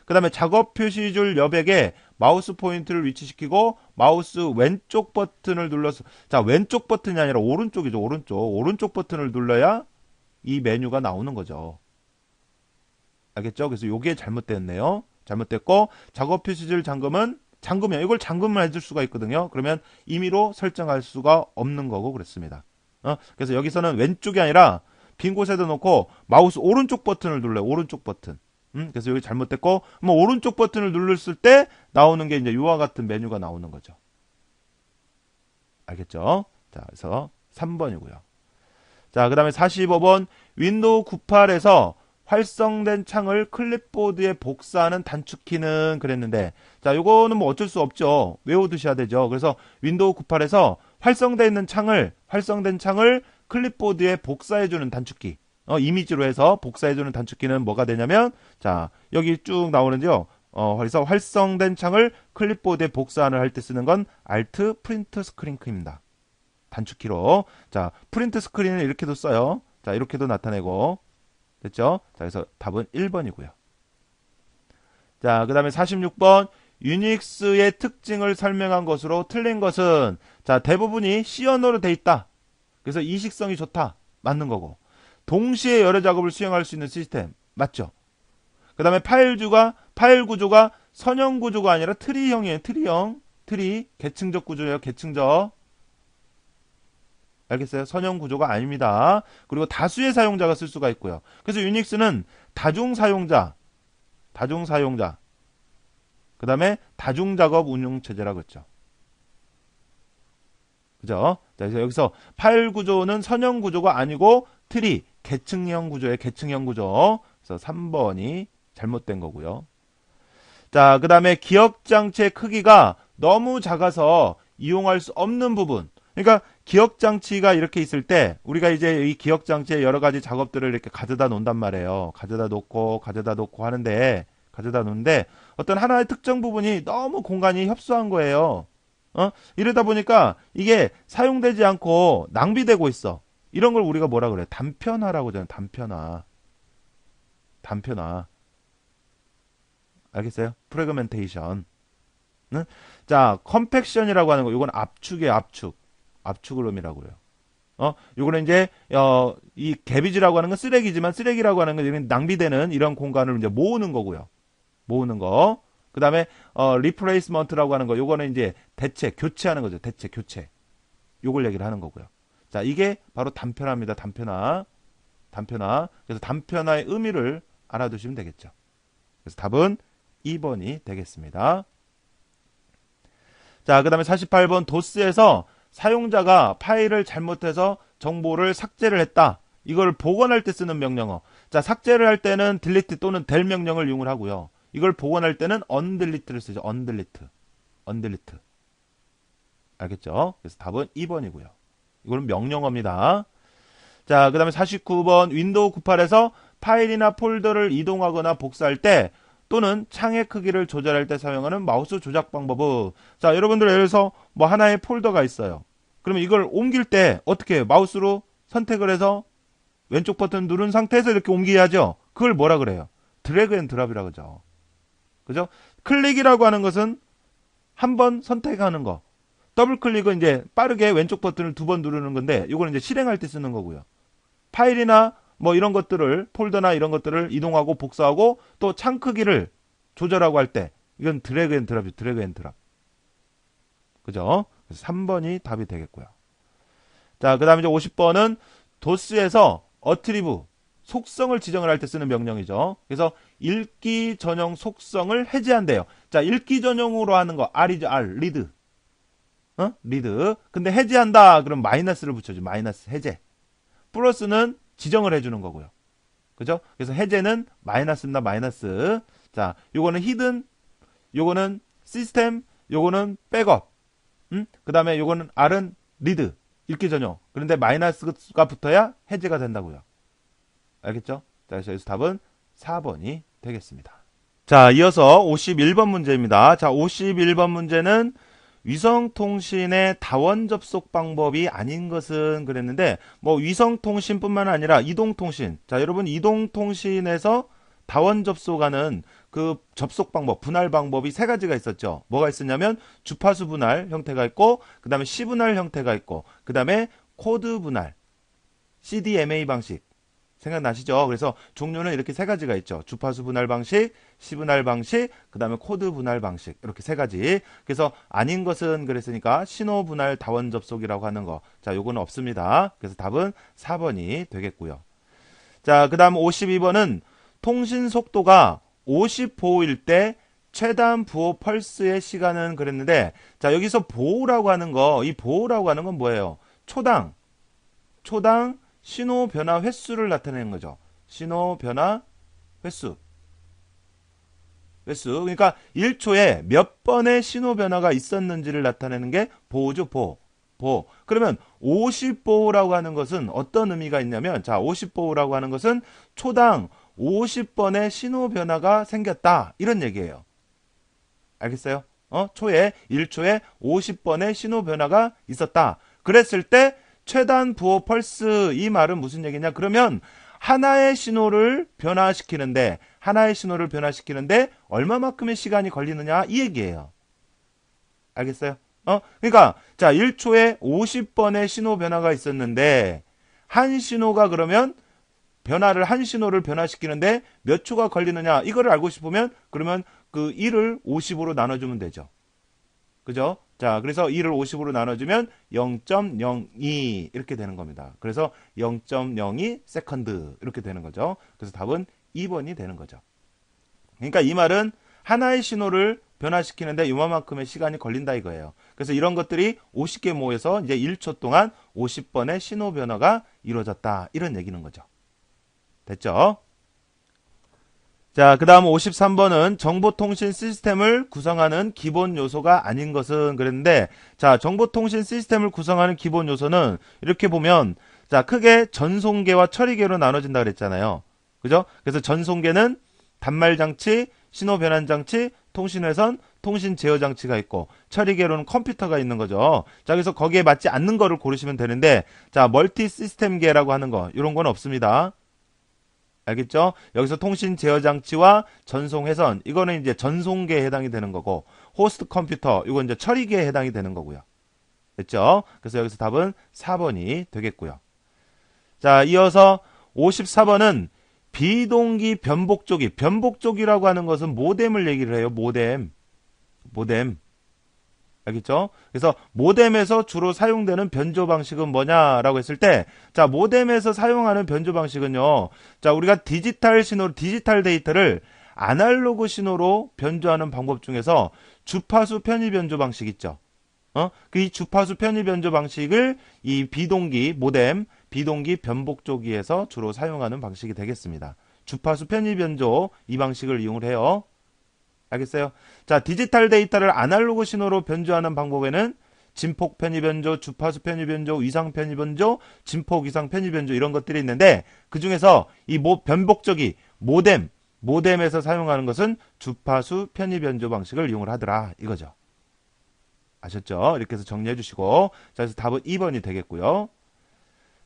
그 다음에 작업 표시줄 여백에 마우스 포인트를 위치시키고 마우스 왼쪽 버튼을 눌러서, 자, 왼쪽 버튼이 아니라 오른쪽이죠. 오른쪽 버튼을 눌러야 이 메뉴가 나오는 거죠. 알겠죠? 그래서 요게 잘못됐네요. 잘못됐고, 작업 표시줄 잠그면 이걸 잠금을 해줄 수가 있거든요. 그러면 임의로 설정할 수가 없는 거고 그랬습니다. 그래서 여기서는 왼쪽이 아니라 빈 곳에다 놓고 마우스 오른쪽 버튼을 눌러요. 오른쪽 버튼. 그래서 여기 잘못됐고, 뭐 오른쪽 버튼을 눌렀을 때 나오는 게 이제 이와 같은 메뉴가 나오는 거죠. 알겠죠? 자, 그래서 3번이고요. 자, 그 다음에 45번 윈도우 98에서 활성된 창을 클립보드에 복사하는 단축키는 그랬는데, 자, 요거는 뭐 어쩔 수 없죠. 외워두셔야 되죠. 그래서 윈도우 98에서 활성된 창을 클립보드에 복사해주는 단축키, 이미지로 해서 복사해주는 단축키는 뭐가 되냐면, 자, 여기 쭉 나오는데요. 그래서 활성된 창을 클립보드에 복사를 할 때 쓰는 건 Alt 프린트 스크린크입니다. 단축키로. 자, 프린트 스크린은 이렇게도 써요. 자, 이렇게도 나타내고. 됐죠? 자, 그래서 답은 1번이고요. 자, 그 다음에 46번 유닉스의 특징을 설명한 것으로 틀린 것은, 자, 대부분이 C 언어로 돼 있다. 그래서 이식성이 좋다. 맞는 거고. 동시에 여러 작업을 수행할 수 있는 시스템. 맞죠? 그 다음에 파일 구조가 선형 구조가 아니라 트리형이에요. 트리. 계층적 구조예요. 계층적. 알겠어요? 선형 구조가 아닙니다. 그리고 다수의 사용자가 쓸 수가 있고요. 그래서 유닉스는 다중 사용자, 그 다음에 다중작업 운영체제라고 했죠. 그죠? 자, 그래서 여기서 파일 구조는 선형 구조가 아니고 트리, 계층형 구조예요. 계층형 구조. 그래서 3번이 잘못된 거고요. 자, 그 다음에 기억장치의 크기가 너무 작아서 이용할 수 없는 부분. 그러니까 기억장치가 이렇게 있을 때 우리가 이제 이 기억장치에 여러 가지 작업들을 이렇게 가져다 놓는단 말이에요. 가져다 놓고 하는데, 가져다 놓는데 어떤 하나의 특정 부분이 너무 공간이 협소한 거예요. 이러다 보니까 이게 사용되지 않고 낭비되고 있어. 이런 걸 우리가 뭐라 그래? 단편화라고 하잖아요. 단편화. 알겠어요? 프래그멘테이션. 자, 컴팩션이라고 하는 거, 이건 압축이에요. 압축. 압축을 의미라고 그래요. 요거는 이제 이 개비지라고 하는 건 쓰레기지만 쓰레기라고 하는 건 낭비되는 이런 공간을 이제 모으는 거고요. 모으는 거. 그다음에 리플레이스먼트라고 하는 거. 요거는 이제 대체, 교체하는 거죠. 대체, 교체. 요걸 얘기를 하는 거고요. 자, 이게 바로 단편화입니다. 단편화. 단편화. 그래서 단편화의 의미를 알아두시면 되겠죠. 그래서 답은 2번이 되겠습니다. 자, 그 다음에 48번 도스에서 사용자가 파일을 잘못해서 정보를 삭제를 했다. 이걸 복원할 때 쓰는 명령어. 자, 삭제를 할 때는 delete 또는 del 명령을 이용을 하고요. 이걸 복원할 때는 undelete 를 쓰죠. undelete. undelete. 알겠죠? 그래서 답은 2번이고요. 이거는 명령어입니다. 자, 그 다음에 49번 윈도우 98에서 파일이나 폴더를 이동하거나 복사할 때 또는 창의 크기를 조절할 때 사용하는 마우스 조작 방법은, 자, 여러분들 예를 들어서 뭐 하나의 폴더가 있어요. 그러면 이걸 옮길 때 어떻게 해요? 마우스로 선택을 해서 왼쪽 버튼 누른 상태에서 이렇게 옮겨야죠. 그걸 뭐라 그래요? 드래그 앤 드랍이라고 그러죠. 그죠? 클릭이라고 하는 것은 한 번 선택하는 거. 더블 클릭은 이제 빠르게 왼쪽 버튼을 2번 누르는 건데, 이거는 이제 실행할 때 쓰는 거고요. 파일이나 뭐 이런 것들을, 폴더나 이런 것들을 이동하고 복사하고 또 창 크기를 조절하고 할 때, 이건 드래그 앤 드랍이 드래그 앤 드랍. 그죠? 그래서 3번이 답이 되겠고요. 자, 그 다음에 이제 50번은 도스에서 어트리브, 속성을 지정을 할 때 쓰는 명령이죠. 그래서 읽기 전용 속성을 해제한대요. 자, 읽기 전용으로 하는 거, R이죠, R, 리드. 리드. 근데 해제한다, 그럼 마이너스를 붙여줘. 마이너스, 해제. 플러스는 지정을 해주는 거고요. 그죠? 그래서 해제는 마이너스입니다, 마이너스. 자, 요거는 히든, 요거는 시스템, 요거는 백업. 그 다음에 요거는 R은 리드. 읽기 전용. 그런데 마이너스가 붙어야 해제가 된다고요. 알겠죠? 자, 그래서 답은 4번이 되겠습니다. 자, 이어서 51번 문제입니다. 자, 51번 문제는 위성통신의 다원 접속 방법이 아닌 것은 그랬는데, 뭐 위성통신뿐만 아니라 이동통신. 자, 여러분 이동통신에서 다원 접속하는 그 접속 방법, 분할 방법이 세 가지가 있었죠. 뭐가 있었냐면 주파수 분할 형태가 있고, 그 다음에 시 분할 형태가 있고, 그 다음에 코드 분할, CDMA 방식. 생각나시죠? 그래서 종류는 이렇게 세 가지가 있죠. 주파수 분할 방식, 시 분할 방식, 그 다음에 코드 분할 방식. 이렇게 세 가지. 그래서 아닌 것은 그랬으니까 신호 분할 다원 접속이라고 하는 거. 자, 요거는 없습니다. 그래서 답은 4번이 되겠고요. 자, 그 다음 52번은 통신 속도가 50보호일 때 최단 부호 펄스의 시간은 그랬는데, 자, 여기서 보호라고 하는 거, 이 보호라고 하는 건 뭐예요? 초당 신호 변화 횟수를 나타내는 거죠. 신호 변화 횟수. 그러니까 1초에 몇 번의 신호 변화가 있었는지를 나타내는 게 보호죠, 보호. 그러면 50보호라고 하는 것은 어떤 의미가 있냐면, 자, 50보호라고 하는 것은 초당 50번의 신호 변화가 생겼다. 이런 얘기예요. 알겠어요? 1초에 50번의 신호 변화가 있었다. 그랬을 때 최단 부호 펄스, 이 말은 무슨 얘기냐? 그러면 하나의 신호를 변화시키는데 얼마만큼의 시간이 걸리느냐? 이 얘기예요. 알겠어요? 그러니까 자, 1초에 50번의 신호 변화가 있었는데 한 신호가 그러면 한 신호를 변화시키는데 몇 초가 걸리느냐? 이거를 알고 싶으면 그러면 그 1을 50으로 나눠주면 되죠. 그죠? 자, 그래서 2를 50으로 나눠주면 0.02 이렇게 되는 겁니다. 그래서 0.02 세컨드 이렇게 되는 거죠. 그래서 답은 2번이 되는 거죠. 그러니까 이 말은 하나의 신호를 변화시키는데 이만큼의 시간이 걸린다 이거예요. 그래서 이런 것들이 50개 모여서 이제 1초 동안 50번의 신호 변화가 이루어졌다. 이런 얘기는 거죠. 됐죠? 자, 그 다음 53번은 정보통신 시스템을 구성하는 기본 요소가 아닌 것은 그랬는데, 자, 정보통신 시스템을 구성하는 기본 요소는 이렇게 보면, 자, 크게 전송계와 처리계로 나눠진다 그랬잖아요. 그죠? 그래서 전송계는 단말장치, 신호변환장치, 통신회선, 통신제어장치가 있고, 처리계로는 컴퓨터가 있는 거죠. 자, 그래서 거기에 맞지 않는 거를 고르시면 되는데, 자, 멀티 시스템계라고 하는 거, 이런 건 없습니다. 알겠죠? 여기서 통신 제어 장치와 전송 회선, 이거는 이제 전송계에 해당이 되는 거고, 호스트 컴퓨터, 이건 이제 처리계에 해당이 되는 거고요. 됐죠? 그래서 여기서 답은 4번이 되겠고요. 자, 이어서 54번은 비동기 변복조기. 변복조기라고 하는 것은 모뎀을 얘기를 해요. 모뎀. 알겠죠? 그래서 모뎀에서 주로 사용되는 변조 방식은 뭐냐라고 했을 때, 자, 모뎀에서 사용하는 변조 방식은요. 자, 우리가 디지털 데이터를 아날로그 신호로 변조하는 방법 중에서 주파수 편의 변조 방식 있죠. 이 주파수 편의 변조 방식을 이 비동기 변복조기에서 주로 사용하는 방식이 되겠습니다. 주파수 편의 변조 이 방식을 이용을 해요. 알겠어요? 자, 디지털 데이터를 아날로그 신호로 변조하는 방법에는 진폭 편의 변조, 주파수 편의 변조, 위상 편의 변조, 진폭 위상 편의 변조 이런 것들이 있는데 그 중에서 이 변복조기 모뎀에서 사용하는 것은 주파수 편의 변조 방식을 이용을 하더라 이거죠. 아셨죠? 이렇게 해서 정리해 주시고 자, 그래서 답은 2번이 되겠고요.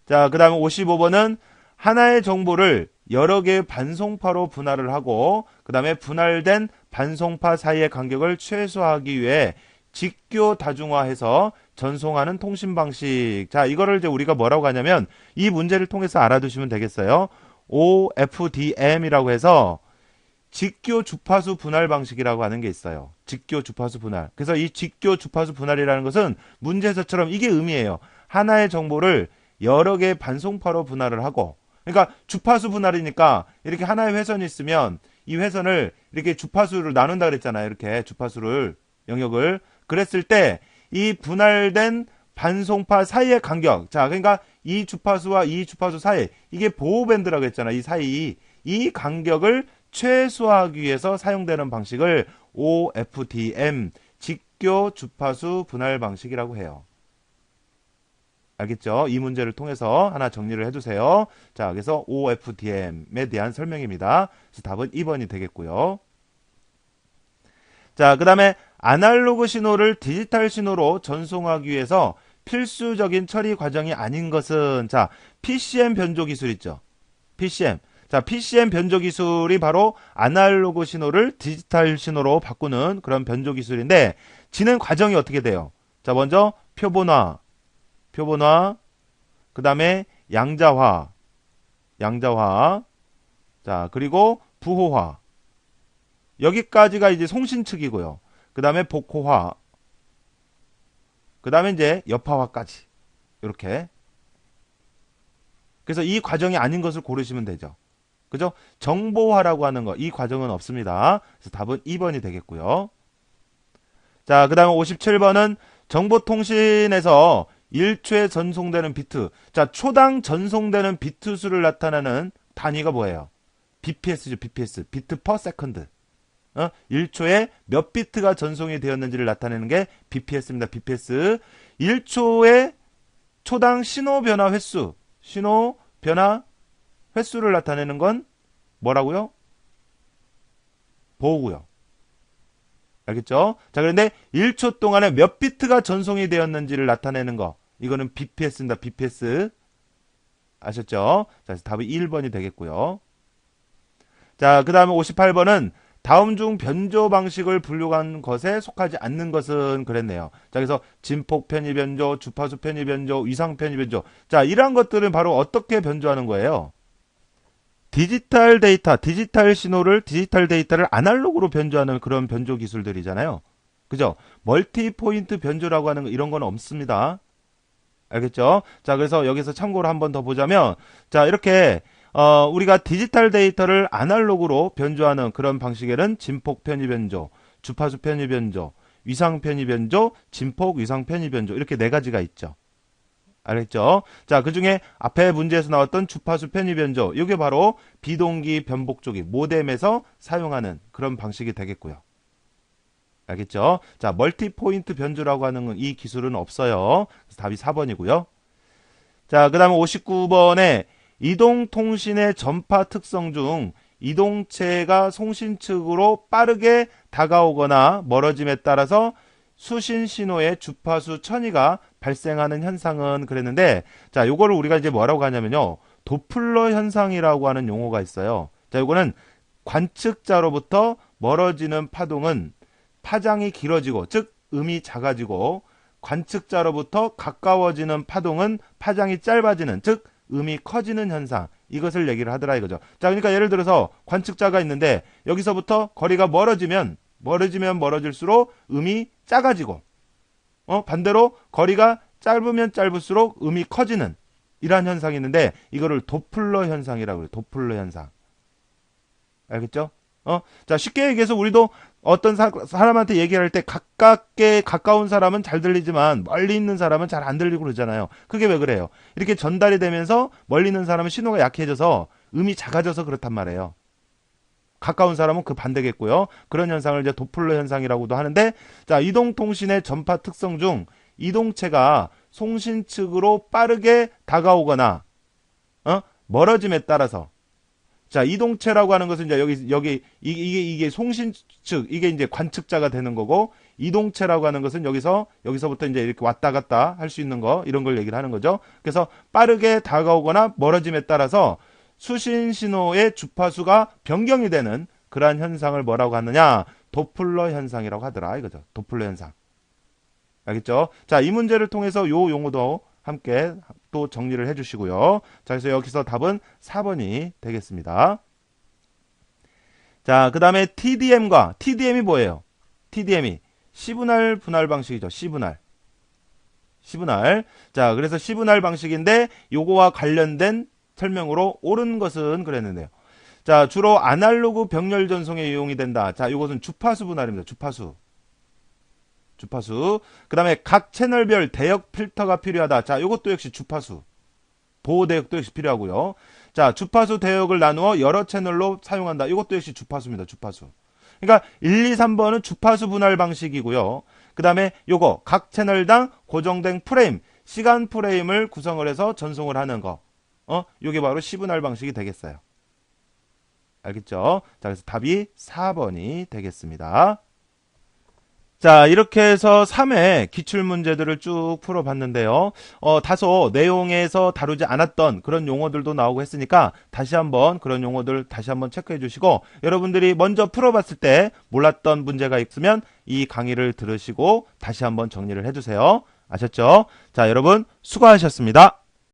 자, 그 다음에 55번은 하나의 정보를 여러 개의 반송파로 분할을 하고 그 다음에 분할된 반송파 사이의 간격을 최소화하기 위해 직교 다중화해서 전송하는 통신 방식. 자, 이거를 이제 우리가 뭐라고 하냐면 이 문제를 통해서 알아두시면 되겠어요. OFDM이라고 해서 직교 주파수 분할 방식이라고 하는 게 있어요. 직교 주파수 분할. 그래서 이 직교 주파수 분할이라는 것은 문제에서처럼 이게 의미예요. 하나의 정보를 여러 개의 반송파로 분할을 하고, 그러니까 주파수 분할이니까 이렇게 하나의 회선이 있으면 이 회선을 이렇게 주파수를 나눈다 그랬잖아요. 이렇게 주파수를 영역을 그랬을 때 이 분할된 반송파 사이의 간격. 자, 그러니까 이 주파수와 이 주파수 사이 이게 보호밴드라고 했잖아요. 이 사이 이 간격을 최소화하기 위해서 사용되는 방식을 OFDM 직교 주파수 분할 방식이라고 해요. 알겠죠? 이 문제를 통해서 하나 정리를 해주세요. 자, 그래서 OFDM에 대한 설명입니다. 그래서 답은 2번이 되겠고요. 자, 그 다음에 아날로그 신호를 디지털 신호로 전송하기 위해서 필수적인 처리 과정이 아닌 것은 자, PCM 변조 기술 있죠? PCM. 자, PCM 변조 기술이 바로 아날로그 신호를 디지털 신호로 바꾸는 그런 변조 기술인데 진행 과정이 어떻게 돼요? 자, 먼저 표본화, 그 다음에 양자화, 자, 그리고 부호화. 여기까지가 이제 송신 측이고요. 그 다음에 복호화, 그 다음에 이제 여파화까지. 이렇게. 그래서 이 과정이 아닌 것을 고르시면 되죠. 그죠? 정보화라고 하는 거, 이 과정은 없습니다. 그래서 답은 2번이 되겠고요. 자, 그 다음에 57번은 정보통신에서 1초에 전송되는 비트. 자, 초당 전송되는 비트 수를 나타내는 단위가 뭐예요? BPS죠, BPS. 비트 퍼 세컨드. 1초에 몇 비트가 전송이 되었는지를 나타내는 게 BPS입니다. BPS. 1초에 초당 신호 변화 횟수를 나타내는 건 뭐라고요? 보호고요. 알겠죠? 자, 그런데 1초 동안에 몇 비트가 전송이 되었는지를 나타내는 거. 이거는 BPS입니다. BPS. 아셨죠? 자, 그래서 답이 1번이 되겠고요. 자, 그 다음에 58번은 다음 중 변조 방식을 분류한 것에 속하지 않는 것은 그랬네요. 자, 그래서 진폭 편의 변조, 주파수 편의 변조, 위상 편의 변조. 자, 이러한 것들은 바로 어떻게 변조하는 거예요? 디지털 데이터를 아날로그로 변조하는 그런 변조 기술들이잖아요. 그죠? 멀티 포인트 변조라고 하는 거, 이런 건 없습니다. 알겠죠? 자, 그래서 여기서 참고로 한번 더 보자면, 자, 이렇게, 우리가 디지털 데이터를 아날로그로 변조하는 그런 방식에는 진폭 편의 변조, 주파수 편의 변조, 위상 편의 변조, 진폭 위상 편의 변조, 이렇게 네 가지가 있죠. 알겠죠? 자, 그 중에 앞에 문제에서 나왔던 주파수 편의 변조, 이게 바로 비동기 변복조기, 모뎀에서 사용하는 그런 방식이 되겠고요. 알겠죠? 자, 멀티 포인트 변조라고 하는 이 기술은 없어요. 그래서 답이 4번이고요. 자, 그 다음에 59번에 이동통신의 전파 특성 중 이동체가 송신 측으로 빠르게 다가오거나 멀어짐에 따라서 수신 신호의 주파수 천위가 발생하는 현상은 그랬는데, 자, 요거를 우리가 이제 뭐라고 하냐면요. 도플러 현상이라고 하는 용어가 있어요. 자, 요거는 관측자로부터 멀어지는 파동은 파장이 길어지고, 즉, 음이 작아지고, 관측자로부터 가까워지는 파동은 파장이 짧아지는, 즉 음이 커지는 현상, 이것을 얘기를 하더라 이거죠. 자, 그러니까 예를 들어서 관측자가 있는데 여기서부터 거리가 멀어지면 멀어질수록 음이 작아지고, 반대로 거리가 짧으면 짧을수록 음이 커지는 이러한 현상이 있는데 이거를 도플러 현상이라고 그래요. 도플러 현상. 알겠죠? 자, 쉽게 얘기해서 우리도 어떤 사람한테 얘기할 때 가까운 사람은 잘 들리지만 멀리 있는 사람은 잘 안 들리고 그러잖아요. 그게 왜 그래요? 이렇게 전달이 되면서 멀리 있는 사람은 신호가 약해져서 음이 작아져서 그렇단 말이에요. 가까운 사람은 그 반대겠고요. 그런 현상을 이제 도플러 현상이라고도 하는데, 자, 이동통신의 전파 특성 중 이동체가 송신 측으로 빠르게 다가오거나 멀어짐에 따라서, 자, 이동체라고 하는 것은 이제 여기 이게 송신 측, 이게 이제 관측자가 되는 거고, 이동체라고 하는 것은 여기서부터 이제 이렇게 왔다 갔다 할 수 있는 거, 이런 걸 얘기를 하는 거죠. 그래서 빠르게 다가오거나 멀어짐에 따라서 수신 신호의 주파수가 변경이 되는 그러한 현상을 뭐라고 하느냐? 도플러 현상이라고 하더라 이거죠. 도플러 현상. 알겠죠? 자, 이 문제를 통해서 요 용어도 함께 또 정리를 해주시고요. 자, 그래서 여기서 답은 4번이 되겠습니다. 자, 그 다음에 TDM이 뭐예요? TDM이 시분할 분할 방식이죠. 시분할. 자, 그래서 시분할 방식인데 요거와 관련된 설명으로 옳은 것은 그랬는데요. 자, 주로 아날로그 병렬 전송에 이용이 된다. 자, 요것은 주파수 분할입니다. 주파수. 그 다음에 각 채널별 대역 필터가 필요하다. 자, 요것도 역시 주파수. 보호 대역도 역시 필요하고요. 자, 주파수 대역을 나누어 여러 채널로 사용한다. 이것도 역시 주파수입니다. 주파수. 그러니까 1, 2, 3번은 주파수 분할 방식이고요. 그 다음에 요거 각 채널당 고정된 프레임, 시간 프레임을 구성을 해서 전송을 하는 거. 요게 바로 시분할 방식이 되겠어요. 알겠죠? 자, 그래서 답이 4번이 되겠습니다. 자, 이렇게 해서 3회 기출문제들을 쭉 풀어봤는데요. 다소 내용에서 다루지 않았던 그런 용어들도 나오고 했으니까 다시 한번 그런 용어들 다시 한번 체크해 주시고, 여러분들이 먼저 풀어봤을 때 몰랐던 문제가 있으면 이 강의를 들으시고 다시 한번 정리를 해주세요. 아셨죠? 자, 여러분 수고하셨습니다.